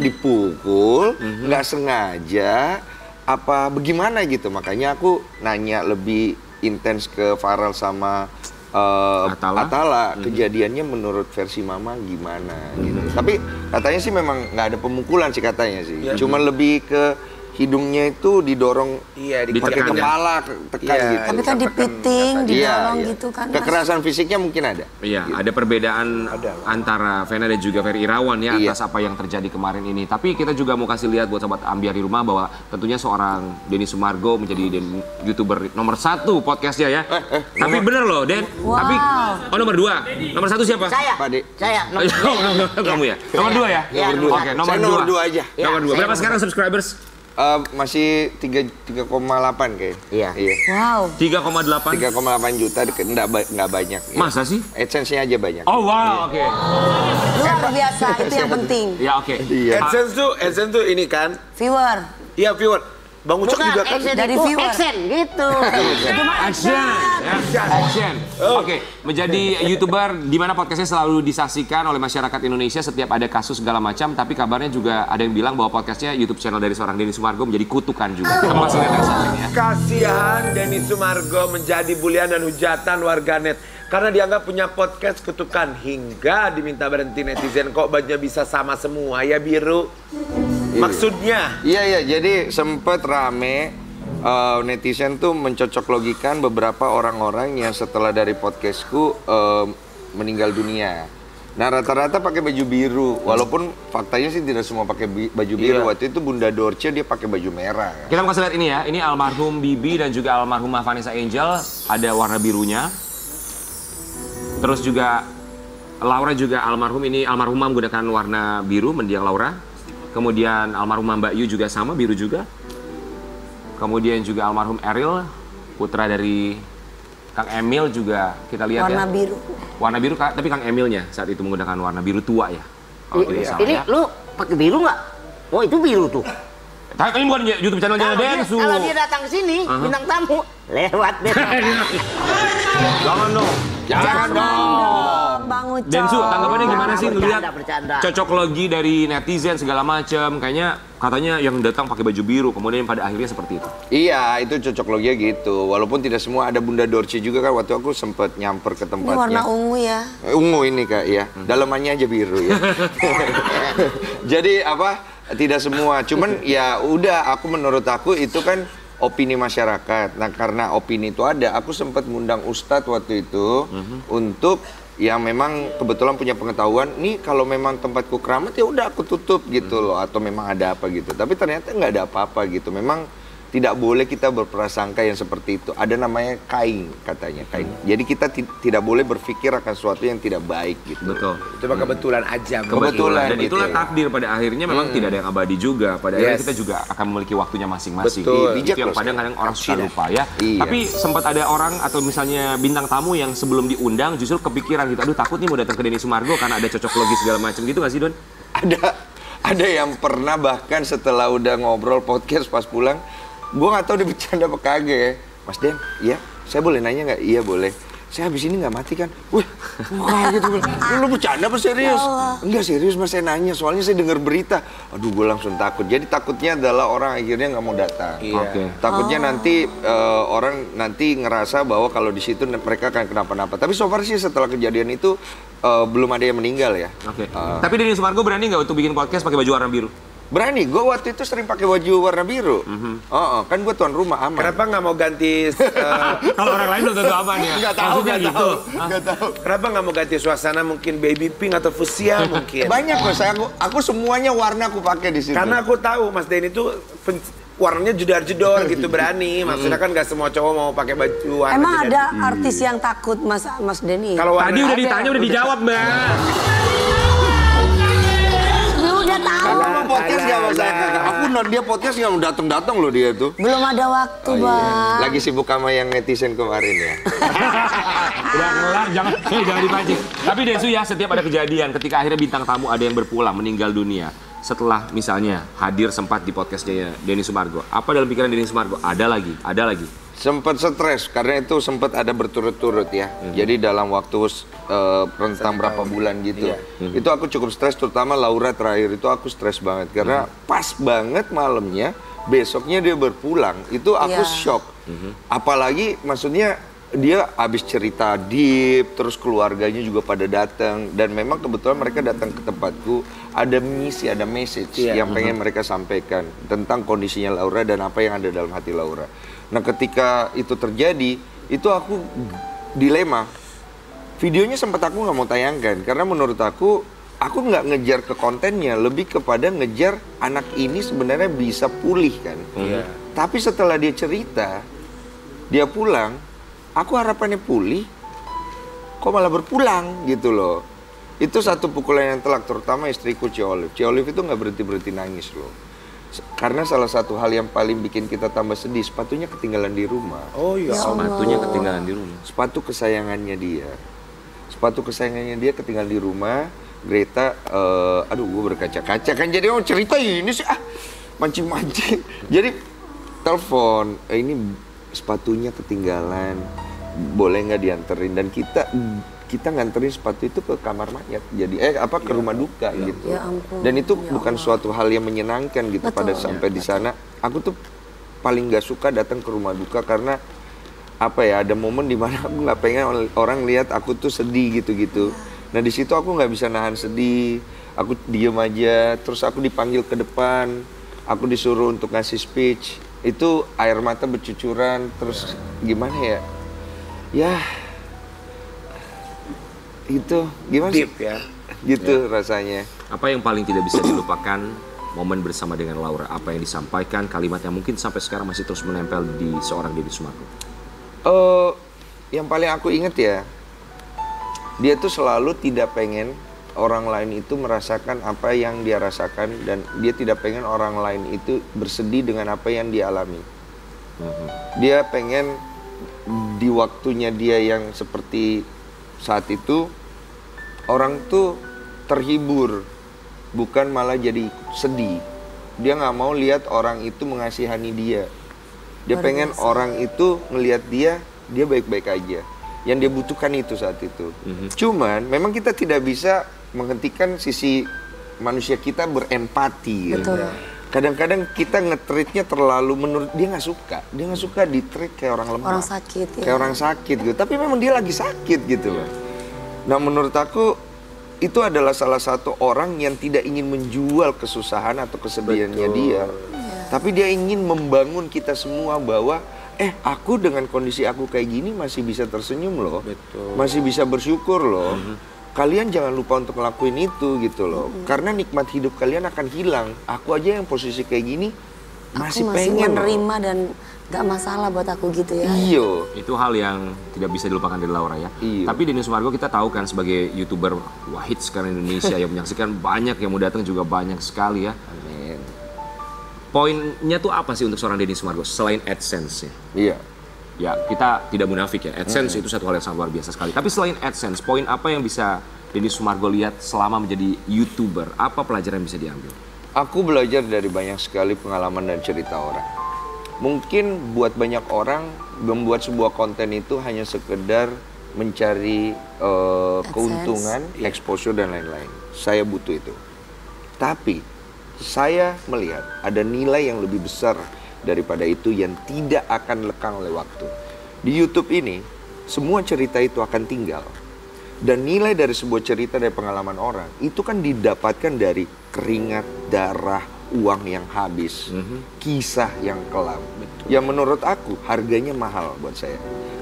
dipukul nggak sengaja apa bagaimana gitu. Makanya aku nanya lebih intens ke Farel sama Atala, kejadiannya menurut versi mama gimana gitu. Tapi katanya sih memang nggak ada pemukulan sih katanya sih. Cuma lebih ke hidungnya itu didorong pakai ditekan, kepala, tekan gitu. Tapi kan dipiting, didorong gitu kan. Mas. Kekerasan fisiknya mungkin ada. Iya, ada perbedaan antara Vena dan juga Ferry Irawan ya atas apa yang terjadi kemarin ini. Tapi kita juga mau kasih lihat buat sobat Ambiar di rumah bahwa tentunya seorang Denny Sumargo menjadi YouTuber nomor 1 podcastnya ya. Tapi bener loh, Den. Wow. Tapi nomor 2. Nomor 1 siapa? Saya. Pak De. Saya. Kamu ya? Nomor 2 ya? Iya, Nomor 2. Oke, nomor Saya 2. nomor 2 aja. Nomor 2. saya Berapa sekarang subscribers? Masih 3,8 kayak. Iya. Wow. 3,8. 3,8 juta, nggak banyak. Ya. Masa sih? AdSense-nya aja banyak. Oh wow, oke. Luar biasa, itu yang penting. Ya oke. AdSense tuh ini kan? Viewer. Iya viewer. Bang Ucok juga kan? Dari viewer. Action gitu. Action. Ya. Action. Oke, menjadi YouTuber di mana podcastnya selalu disaksikan oleh masyarakat Indonesia setiap ada kasus segala macam, tapi kabarnya juga ada yang bilang bahwa podcastnya YouTube channel dari seorang Denny Sumargo menjadi kutukan juga. Kita masih lihat yang satu ini ya. Kasihan Denny Sumargo menjadi bulian dan hujatan warganet karena dianggap punya podcast kutukan hingga diminta berhenti netizen. Kok bajunya bisa sama semua ya biru? Maksudnya? Iya, jadi sempet rame netizen tuh mencocok logikan beberapa orang-orang yang setelah dari podcastku meninggal dunia. Nah rata-rata pakai baju biru, walaupun faktanya sih tidak semua pakai baju biru. Waktu itu Bunda Dorce dia pakai baju merah. Kita mau kasih lihat ini ya, ini almarhum Bibi dan juga almarhumah Vanessa Angel, ada warna birunya. Terus juga Laura juga almarhum ini, almarhumah menggunakan warna biru, mendiang Laura. Kemudian almarhumah Mbak Yu juga sama, biru juga. Kemudian juga almarhum Eril, putra dari Kang Emil juga kita lihat Warna ya. biru. Warna biru, tapi Kang Emilnya saat itu menggunakan warna biru tua ya. Kalau tidak salah Ini ya. lu pakai biru nggak? Oh itu biru tuh. Tapi ini bukan YouTube channelnya Densu. Kalau dia datang ke sini, bintang tamu lewat deh. Jangan dong. Jangan dong. Bang Ucok. Densu, tanggapannya gimana sih ngelihat Bercanda. cocok logi dari netizen segala macam? Kayaknya katanya yang datang pakai baju biru, kemudian pada akhirnya seperti itu. Iya, itu cocok loginya gitu. Walaupun tidak semua, ada Bunda Dorce juga kan. Waktu aku sempet nyamper ke Ini tempatnya. warna ungu ya. Ungu ini Kak, ya. Dalamannya aja biru ya. Jadi apa? Tidak semua. Cuman ya udah, menurut aku itu kan opini masyarakat. Nah karena opini itu ada, aku sempat ngundang Ustadz waktu itu untuk yang memang kebetulan punya pengetahuan. Nih kalau memang tempatku keramat ya udah aku tutup gitu loh. Atau memang ada apa gitu. Tapi ternyata nggak ada apa-apa gitu. Memang tidak boleh kita berprasangka yang seperti itu. Ada namanya kain katanya, kain. Jadi kita tidak boleh berpikir akan sesuatu yang tidak baik gitu. Betul. Itu mah kebetulan aja. Kebetulan. Dan gitu itulah ya. takdir pada akhirnya memang tidak ada yang abadi juga. Pada akhirnya kita juga akan memiliki waktunya masing-masing. Betul. Itu yang kadang-kadang orang suka lupa ya. Iya. Tapi sempat ada orang atau misalnya bintang tamu yang sebelum diundang justru kepikiran gitu, aduh takut nih mau datang ke Denny Sumargo karena ada cocok logi segala macam gitu nggak sih Don? Ada yang pernah bahkan setelah udah ngobrol podcast pas pulang, gue nggak tahu dia bercanda apa kagak ya. Mas Den, iya, saya boleh nanya nggak? Iya boleh. Saya habis ini nggak mati kan? Wih, kaget gue. Lu bercanda apa serius? Enggak serius mas, saya nanya. Soalnya saya dengar berita. Aduh, gue langsung takut. Jadi takutnya adalah orang akhirnya nggak mau datang. Oke. Takutnya nanti orang nanti ngerasa bahwa kalau di situ mereka akan kenapa-napa. Tapi so far sih setelah kejadian itu belum ada yang meninggal ya. Oke. Tapi Denny Sumargo berani nggak untuk bikin podcast pakai baju warna biru? Berani, gue waktu itu sering pakai baju warna biru. Kan gue tuan rumah aman. Kenapa nggak mau ganti? Kalau orang lain belum tentu aman ya. Nggak tahu, Maksudnya nggak gitu. tahu, nggak tahu. Kenapa nggak mau ganti suasana mungkin baby pink atau fuchsia mungkin? Banyak kok, aku semuanya warna aku pakai di situ. Karena aku tahu Mas Denny itu warnanya jedor-jedor gitu, berani. Maksudnya kan nggak semua cowok mau pakai baju warna. Emang jedor. ada artis yang takut Mas Denny? Kalau warna Tadi udah ada. ditanya udah dijawab Mbak. Lu udah tahu. Kalau mau podcast nggak mau saya kakak. Aku dia podcast nggak mau datang loh dia tuh. Belum ada waktu, Bang. Lagi sibuk sama yang netizen kemarin ya. Udah kelar, jangan dipancing. Tapi Densu ya, setiap ada kejadian, ketika akhirnya bintang tamu ada yang berpulang, meninggal dunia. Setelah misalnya hadir sempat di podcastnya Denny Sumargo. Apa dalam pikiran Denny Sumargo? Ada lagi. Sempat stres karena itu sempat ada berturut-turut ya. Jadi dalam waktu rentang berapa bulan gitu. Itu aku cukup stres, terutama Laura terakhir itu aku stres banget karena pas banget malamnya besoknya dia berpulang. Itu aku shock. Apalagi maksudnya dia habis cerita deep, terus keluarganya juga pada datang, dan memang kebetulan mereka datang ke tempatku, ada misi, ada message yang pengen mereka sampaikan tentang kondisinya Laura dan apa yang ada dalam hati Laura. Nah ketika itu terjadi, itu aku dilema. Videonya sempat aku nggak mau tayangkan karena menurut aku nggak ngejar ke kontennya, lebih kepada ngejar anak ini sebenarnya bisa pulih kan. Tapi setelah dia cerita, dia pulang, aku harapannya pulih, kok malah berpulang gitu loh. Itu satu pukulan yang telak, terutama istriku Ci Olive. Ci Olive itu nggak berhenti nangis loh. Karena salah satu hal yang paling bikin kita tambah sedih, sepatunya ketinggalan di rumah. Oh iya. Sepatunya ketinggalan di rumah. Sepatu kesayangannya dia. Sepatu kesayangannya dia ketinggalan di rumah. Greta, aduh gue berkaca-kaca kan, jadi cerita ini sih mancing-mancing. Jadi telepon, ini sepatunya ketinggalan, boleh nggak dianterin? Dan kita nganterin sepatu itu ke kamar mayat, jadi ke rumah duka gitu. Ya ampun, Dan itu ya bukan Allah. suatu hal yang menyenangkan gitu. Betul. Pada sampai di sana, aku tuh paling nggak suka datang ke rumah duka karena ada momen dimana aku nggak pengen orang lihat aku tuh sedih gitu-gitu. Nah di situ aku nggak bisa nahan sedih, aku diem aja, terus aku dipanggil ke depan, aku disuruh untuk ngasih speech, itu air mata bercucuran, terus gimana ya, itu gimana Deep sih? ya. Gitu rasanya. Apa yang paling tidak bisa dilupakan momen bersama dengan Laura? Apa yang disampaikan, kalimat yang mungkin sampai sekarang masih terus menempel di seorang Deddy Sumargo? Yang paling aku inget ya, dia tuh selalu tidak pengen orang lain itu merasakan apa yang dia rasakan, dan dia tidak pengen orang lain itu bersedih dengan apa yang dia alami. Dia pengen di waktunya dia yang seperti saat itu, orang tuh terhibur, bukan malah jadi sedih. Dia nggak mau lihat orang itu mengasihani dia. Dia pengen orang itu ngelihat dia baik-baik aja. Yang dia butuhkan itu saat itu. Cuman memang kita tidak bisa menghentikan sisi manusia kita berempati. Betul. Kadang-kadang kita nge-treatnya terlalu, menurut dia nggak suka. Dia nggak suka di-treat kayak orang lemah. Orang sakit ya. Kayak orang sakit gitu. Tapi memang dia lagi sakit gitu loh. Nah menurut aku itu adalah salah satu orang yang tidak ingin menjual kesusahan atau kesedihannya dia. Tapi dia ingin membangun kita semua bahwa aku dengan kondisi aku kayak gini masih bisa tersenyum loh. Masih bisa bersyukur loh. Kalian jangan lupa untuk ngelakuin itu gitu loh. Karena nikmat hidup kalian akan hilang. Aku aja yang posisi kayak gini masih pengen menerima loh. Dan gak masalah buat aku gitu ya. Iyo. Itu hal yang tidak bisa dilupakan dari Laura ya. Iya. Tapi Deddy Sumargo kita tahu kan sebagai YouTuber wahid sekarang di Indonesia yang menyaksikan banyak, yang mau datang juga banyak sekali ya. Amin. Poinnya tuh apa sih untuk seorang Deddy Sumargo selain AdSense ya? Iya. Ya, kita tidak munafik ya. AdSense itu satu hal yang sangat luar biasa sekali. Tapi selain AdSense, poin apa yang bisa Deddy Sumargo lihat selama menjadi YouTuber? Apa pelajaran yang bisa diambil? Aku belajar dari banyak sekali pengalaman dan cerita orang. Mungkin buat banyak orang membuat sebuah konten itu hanya sekedar mencari keuntungan, exposure dan lain-lain. Saya butuh itu. Tapi saya melihat ada nilai yang lebih besar daripada itu yang tidak akan lekang oleh waktu. Di YouTube ini, semua cerita itu akan tinggal. Dan nilai dari sebuah cerita dari pengalaman orang, itu kan didapatkan dari keringat, darah, uang yang habis, kisah yang kelam. Yang menurut aku, harganya mahal buat saya.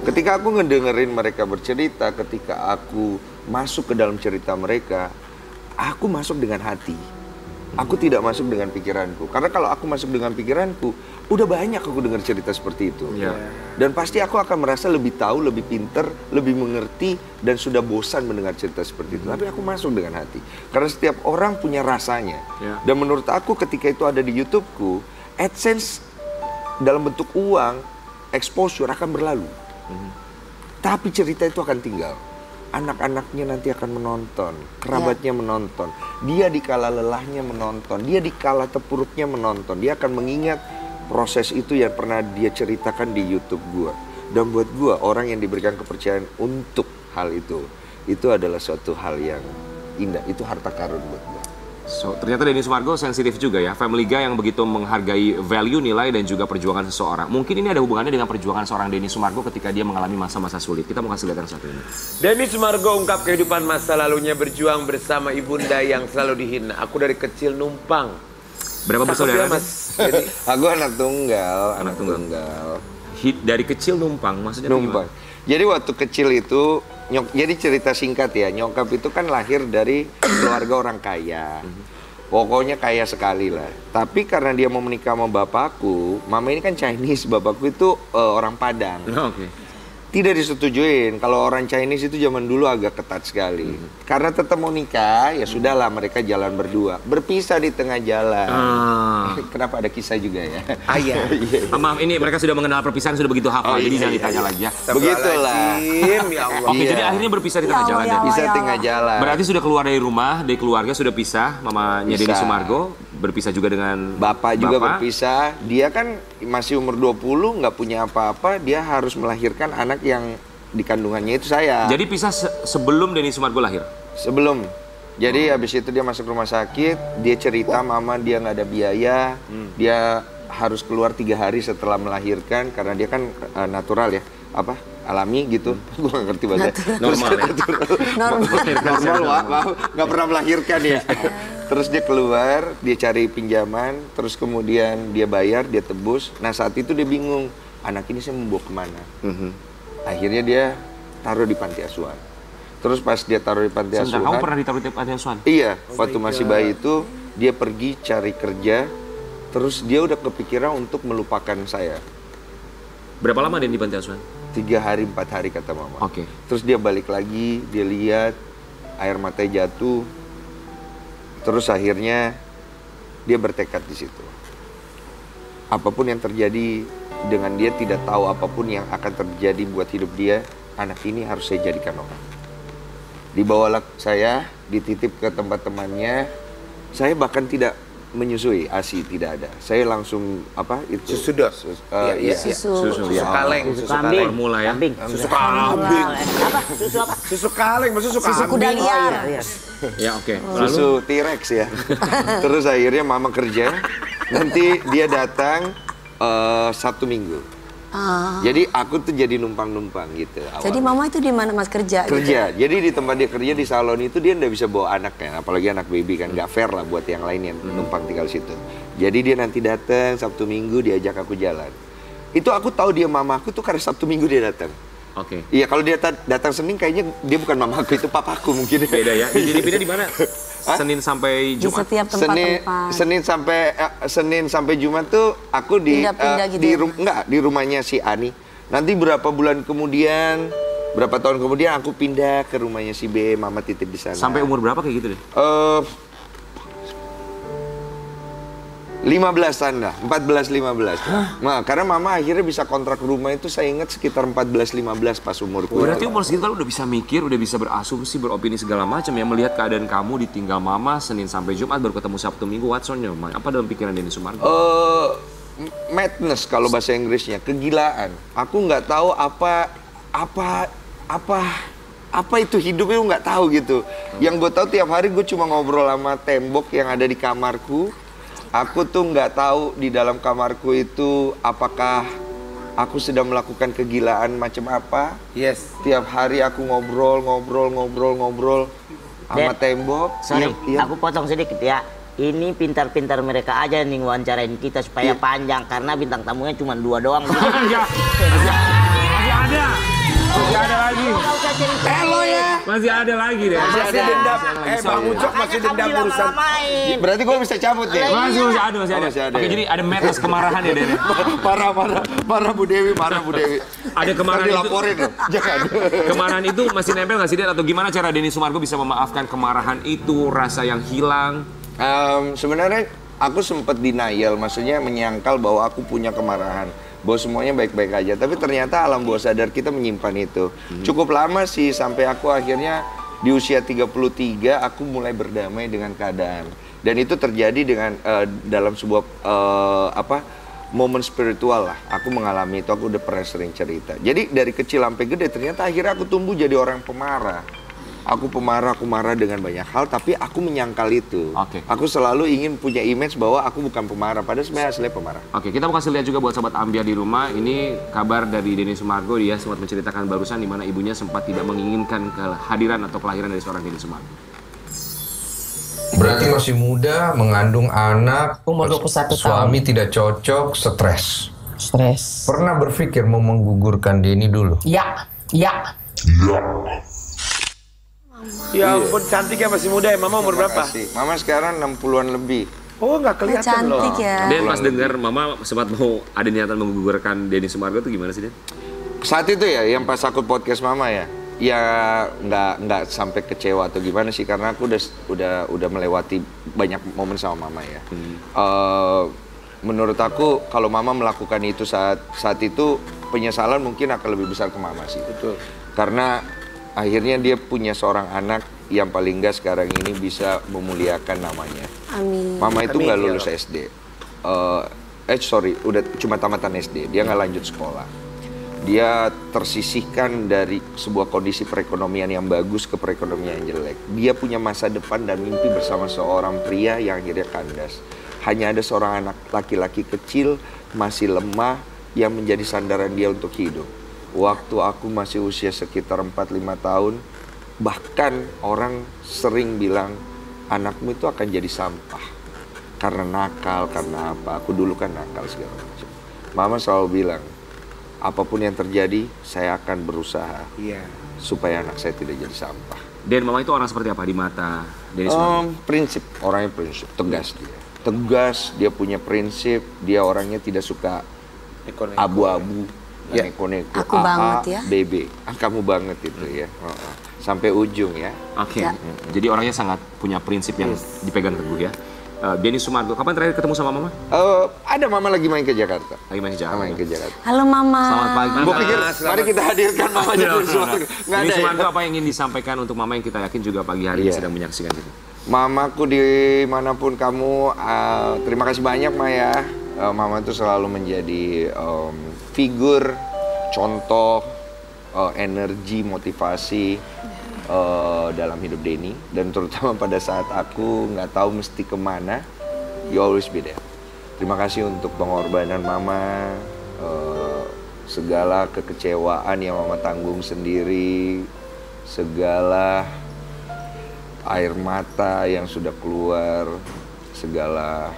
Ketika aku ngedengerin mereka bercerita, ketika aku masuk ke dalam cerita mereka, aku masuk dengan hati. Aku tidak masuk dengan pikiranku. Karena kalau aku masuk dengan pikiranku, udah banyak aku dengar cerita seperti itu. Dan pasti aku akan merasa lebih tahu, lebih pinter, lebih mengerti, dan sudah bosan mendengar cerita seperti itu. Tapi aku masuk dengan hati. Karena setiap orang punya rasanya. Dan menurut aku ketika itu ada di YouTubeku, AdSense dalam bentuk uang, exposure akan berlalu. Tapi cerita itu akan tinggal. Anak-anaknya nanti akan menonton, kerabatnya menonton, dia dikala lelahnya menonton, dia dikala terpuruknya menonton, dia akan mengingat proses itu yang pernah dia ceritakan di YouTube gua. Dan buat gua, orang yang diberikan kepercayaan untuk hal itu adalah suatu hal yang indah, itu harta karun buat gua. So, ternyata Denny Sumargo sensitif juga ya. Family Guy yang begitu menghargai value, nilai, dan juga perjuangan seseorang. Mungkin ini ada hubungannya dengan perjuangan seorang Denny Sumargo ketika dia mengalami masa-masa sulit. Kita mau kasih lihat yang satu ini. Denny Sumargo ungkap kehidupan masa lalunya berjuang bersama ibunda yang selalu dihina. Aku dari kecil numpang. Berapa bersaudara? Mas. Jadi, Aku anak tunggal, anak tunggal. Dari kecil numpang, maksudnya Numpang. Jadi waktu kecil itu, jadi cerita singkat ya, nyokap itu kan lahir dari keluarga orang kaya. Pokoknya kaya sekali lah. Tapi karena dia mau menikah sama bapakku, mama ini kan Chinese, bapakku itu orang Padang. Oke. Tidak disetujuin. Kalau orang Chinese itu zaman dulu agak ketat sekali. Karena tetap mau nikah, ya sudahlah mereka jalan berdua. Berpisah di tengah jalan. Kenapa ada kisah juga ya? ayah. Maaf, ini mereka sudah mengenal perpisahan, sudah begitu hafal. Jadi jangan ditanya lagi ya. Begitulah. Ya Allah. Oke, jadi akhirnya berpisah di tengah jalan ya. Bisa tengah jalan. Berarti sudah keluar dari rumah, dari keluarga sudah pisah, mamanya Denny Pisah. Sumargo berpisah juga dengan Bapak juga berpisah. Dia kan masih umur 20, nggak punya apa-apa. Dia harus melahirkan anak yang di kandungannya itu saya. Jadi pisah sebelum Denny Sumargo lahir? Sebelum. Jadi habis itu dia masuk rumah sakit. Dia cerita mama dia nggak ada biaya. Dia harus keluar 3 hari setelah melahirkan. Karena dia kan natural ya. Apa? Alami gitu. Gue nggak ngerti bahasa. Normal ya? Normal, Wak. Nggak pernah melahirkan ya. Terus dia keluar, dia cari pinjaman, terus kemudian dia bayar, dia tebus. Nah saat itu dia bingung, anak ini saya membawa kemana? Akhirnya dia taruh di panti asuhan. Terus pas dia taruh di panti asuhan, Kamu pernah ditaruh di panti asuhan? iya, waktu masih bayi itu dia pergi cari kerja, terus dia udah kepikiran untuk melupakan saya. Berapa lama Denny di panti asuhan? 3 hari, 4 hari kata mama. Oke. Terus dia balik lagi, dia lihat air matanya jatuh. Terus akhirnya dia bertekad di situ. Apapun yang terjadi dengan dia tidak tahu apapun yang akan terjadi buat hidup dia, anak ini harus saya jadikan orang. Dibawalah saya, dititip ke tempat temannya. Saya bahkan tidak menyusui, ASI tidak ada. Saya langsung apa itu? Susu dot. Iya. Susu. Susu kaleng, susu kaleng. Formula ya? Kambing. Susu kambing. Apa? Susu apa? Susu kaleng, maksud susu Susu kambing. kuda liar. Ya oke. Susu T-Rex ya. Terus akhirnya mama kerja. Nanti dia datang Sabtu Minggu. Jadi aku tuh jadi numpang-numpang gitu. Jadi mama itu di mana Mas kerja? Kerja. Jadi di tempat dia kerja di salon itu dia nggak bisa bawa anaknya, apalagi anak baby kan nggak fair lah buat yang lain yang numpang tinggal situ. Jadi dia nanti datang Sabtu Minggu diajak aku jalan. Itu aku tahu dia mamaku tuh karena Sabtu Minggu dia datang. Oke. Iya kalau dia datang Senin kayaknya dia bukan mamaku, itu papaku mungkin. Beda ya? Jadi pindah di mana? Senin sampai Di Jumat? setiap tempat-tempat. Senin sampai Jumat tuh aku di Pindah-pindah gitu ya? di rumahnya si Ani. Nanti berapa bulan kemudian, berapa tahun kemudian aku pindah ke rumahnya si B, mama titip di sana. Sampai umur berapa kayak gitu deh? 15-an lah, 14-15. Nah, karena mama akhirnya bisa kontrak rumah itu saya ingat sekitar 14-15 pas umurku. Berarti umur segitu kan udah bisa mikir, udah bisa berasumsi, beropini segala macam ya. Melihat keadaan kamu ditinggal mama Senin sampai Jumat baru ketemu Sabtu Minggu. What's on your mind? Apa dalam pikiran Denny Sumargo? Madness kalau bahasa Inggrisnya, kegilaan. Aku nggak tahu apa itu hidup itu nggak tahu gitu. Yang gue tahu tiap hari gue cuma ngobrol sama tembok yang ada di kamarku. Aku tuh nggak tahu di dalam kamarku itu apakah aku sedang melakukan kegilaan macam apa. Yes. Tiap hari aku ngobrol sama tembok. Sorry, Iya. aku potong sedikit ya. Ini pintar-pintar mereka aja nih wawancarain kita supaya panjang karena bintang tamunya cuma 2 doang. Masih ada. Masih ada lagi. Halo ya. Masih ada lagi deh. Masih dendam. Bang Ucok masih dendam urusan. Berarti gue bisa cabut ya? Masih ada. Oh, masih ada Oke, ya. jadi ada metas kemarahan ya, Den. Marah Bu Dewi. Ada kemarahan Ntar itu. dilaporin loh. Jangan. Kemarahan itu masih nempel nggak sih, Den? Atau gimana cara Denny Sumargo bisa memaafkan kemarahan itu, rasa yang hilang? Sebenarnya aku sempat denial, maksudnya menyangkal bahwa aku punya kemarahan, bahwa semuanya baik-baik aja. Tapi ternyata alam bawah sadar kita menyimpan itu. Cukup lama sih sampai aku akhirnya di usia 33 aku mulai berdamai dengan keadaan. Dan itu terjadi dengan dalam sebuah momen spiritual lah. Aku mengalami itu, aku udah pernah sering cerita. Jadi dari kecil sampai gede ternyata akhirnya aku tumbuh jadi orang pemarah. aku pemarah, aku marah dengan banyak hal, tapi aku menyangkal itu. Oke. Aku selalu ingin punya image bahwa aku bukan pemarah, padahal sebenarnya aslinya pemarah. Oke, kita mau kasih lihat juga buat sobat Ambiar di rumah. Ini kabar dari Denny Sumargo, dia sempat menceritakan barusan di mana ibunya sempat tidak menginginkan kehadiran atau kelahiran dari seorang Denny Sumargo. Berarti masih muda, mengandung anak, Umur 21 tahun. suami tidak cocok, stres. Stres. Pernah berpikir mau menggugurkan Denny dulu? Ya, ya. Ya ampun, cantik ya, masih muda ya. Mama umur berapa? Makasih. Mama sekarang 60-an lebih. Oh, nggak kelihatan loh. Cantik ya. Den pas dengar mama sempat mau ada niatan menggugurkan Denny Sumargo itu gimana sih, Den? Saat itu ya, yang pas aku podcast Mama ya, ya nggak sampai kecewa atau gimana sih, karena aku udah melewati banyak momen sama Mama ya. Menurut aku kalau Mama melakukan itu saat itu, penyesalan mungkin akan lebih besar ke Mama sih. Betul. Karena akhirnya dia punya seorang anak yang paling nggak sekarang ini bisa memuliakan namanya. Amin. Mama itu Amin, nggak ya lulus Allah. SD. Udah cuma tamatan SD. Dia nggak lanjut sekolah. Dia tersisihkan dari sebuah kondisi perekonomian yang bagus ke perekonomian yang jelek. Dia punya masa depan dan mimpi bersama seorang pria yang akhirnya kandas. Hanya ada seorang anak laki-laki kecil, masih lemah, yang menjadi sandaran dia untuk hidup. Waktu aku masih usia sekitar 4-5 tahun, bahkan orang sering bilang, anakmu itu akan jadi sampah. Karena nakal, karena apa. Aku dulu kan nakal segala macam. Mama selalu bilang, apapun yang terjadi, saya akan berusaha supaya anak saya tidak jadi sampah. Den, mama itu orang seperti apa di mata Denny Sumargo? Prinsip, orangnya prinsip, tegas dia. Tegas, dia punya prinsip, dia orangnya tidak suka abu-abu, neko-neko, Aku banget ya. BB. Kamu banget itu ya. Sampai ujung ya. Oke, Ya. jadi orangnya sangat punya prinsip yang dipegang teguh ya. Denny Sumargo, kapan terakhir ketemu sama mama? Ada Mama lagi main ke Jakarta. Lagi main di Jakarta. Main ke Jakarta. Halo Mama. Selamat pagi. Gue pikir, mari kita hadirkan Mama Denny Sumargo. Nggak Denny ada Sumargo, ya. apa yang ingin disampaikan untuk mama yang kita yakin juga pagi hari ini Iya. sedang menyaksikan itu? Mamaku dimanapun kamu, terima kasih banyak Maya. Mama itu selalu menjadi figur, contoh, energi, motivasi dalam hidup Denny. Dan terutama pada saat aku nggak tahu mesti kemana, you always be there. Terima kasih untuk pengorbanan Mama, segala kekecewaan yang Mama tanggung sendiri, segala air mata yang sudah keluar, segala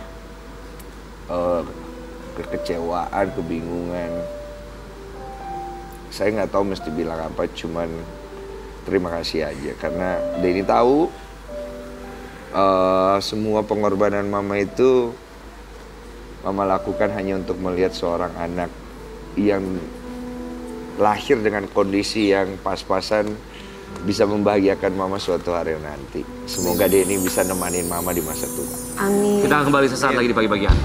kekecewaan, kebingungan. Saya nggak tahu mesti bilang apa, cuman terima kasih aja. Karena Denny tahu semua pengorbanan Mama itu Mama lakukan hanya untuk melihat seorang anak yang lahir dengan kondisi yang pas-pasan bisa membahagiakan Mama suatu hari nanti. Semoga Denny bisa nemanin Mama di masa tua. Amin. Kita akan kembali sesaat lagi di pagi-pagi hari.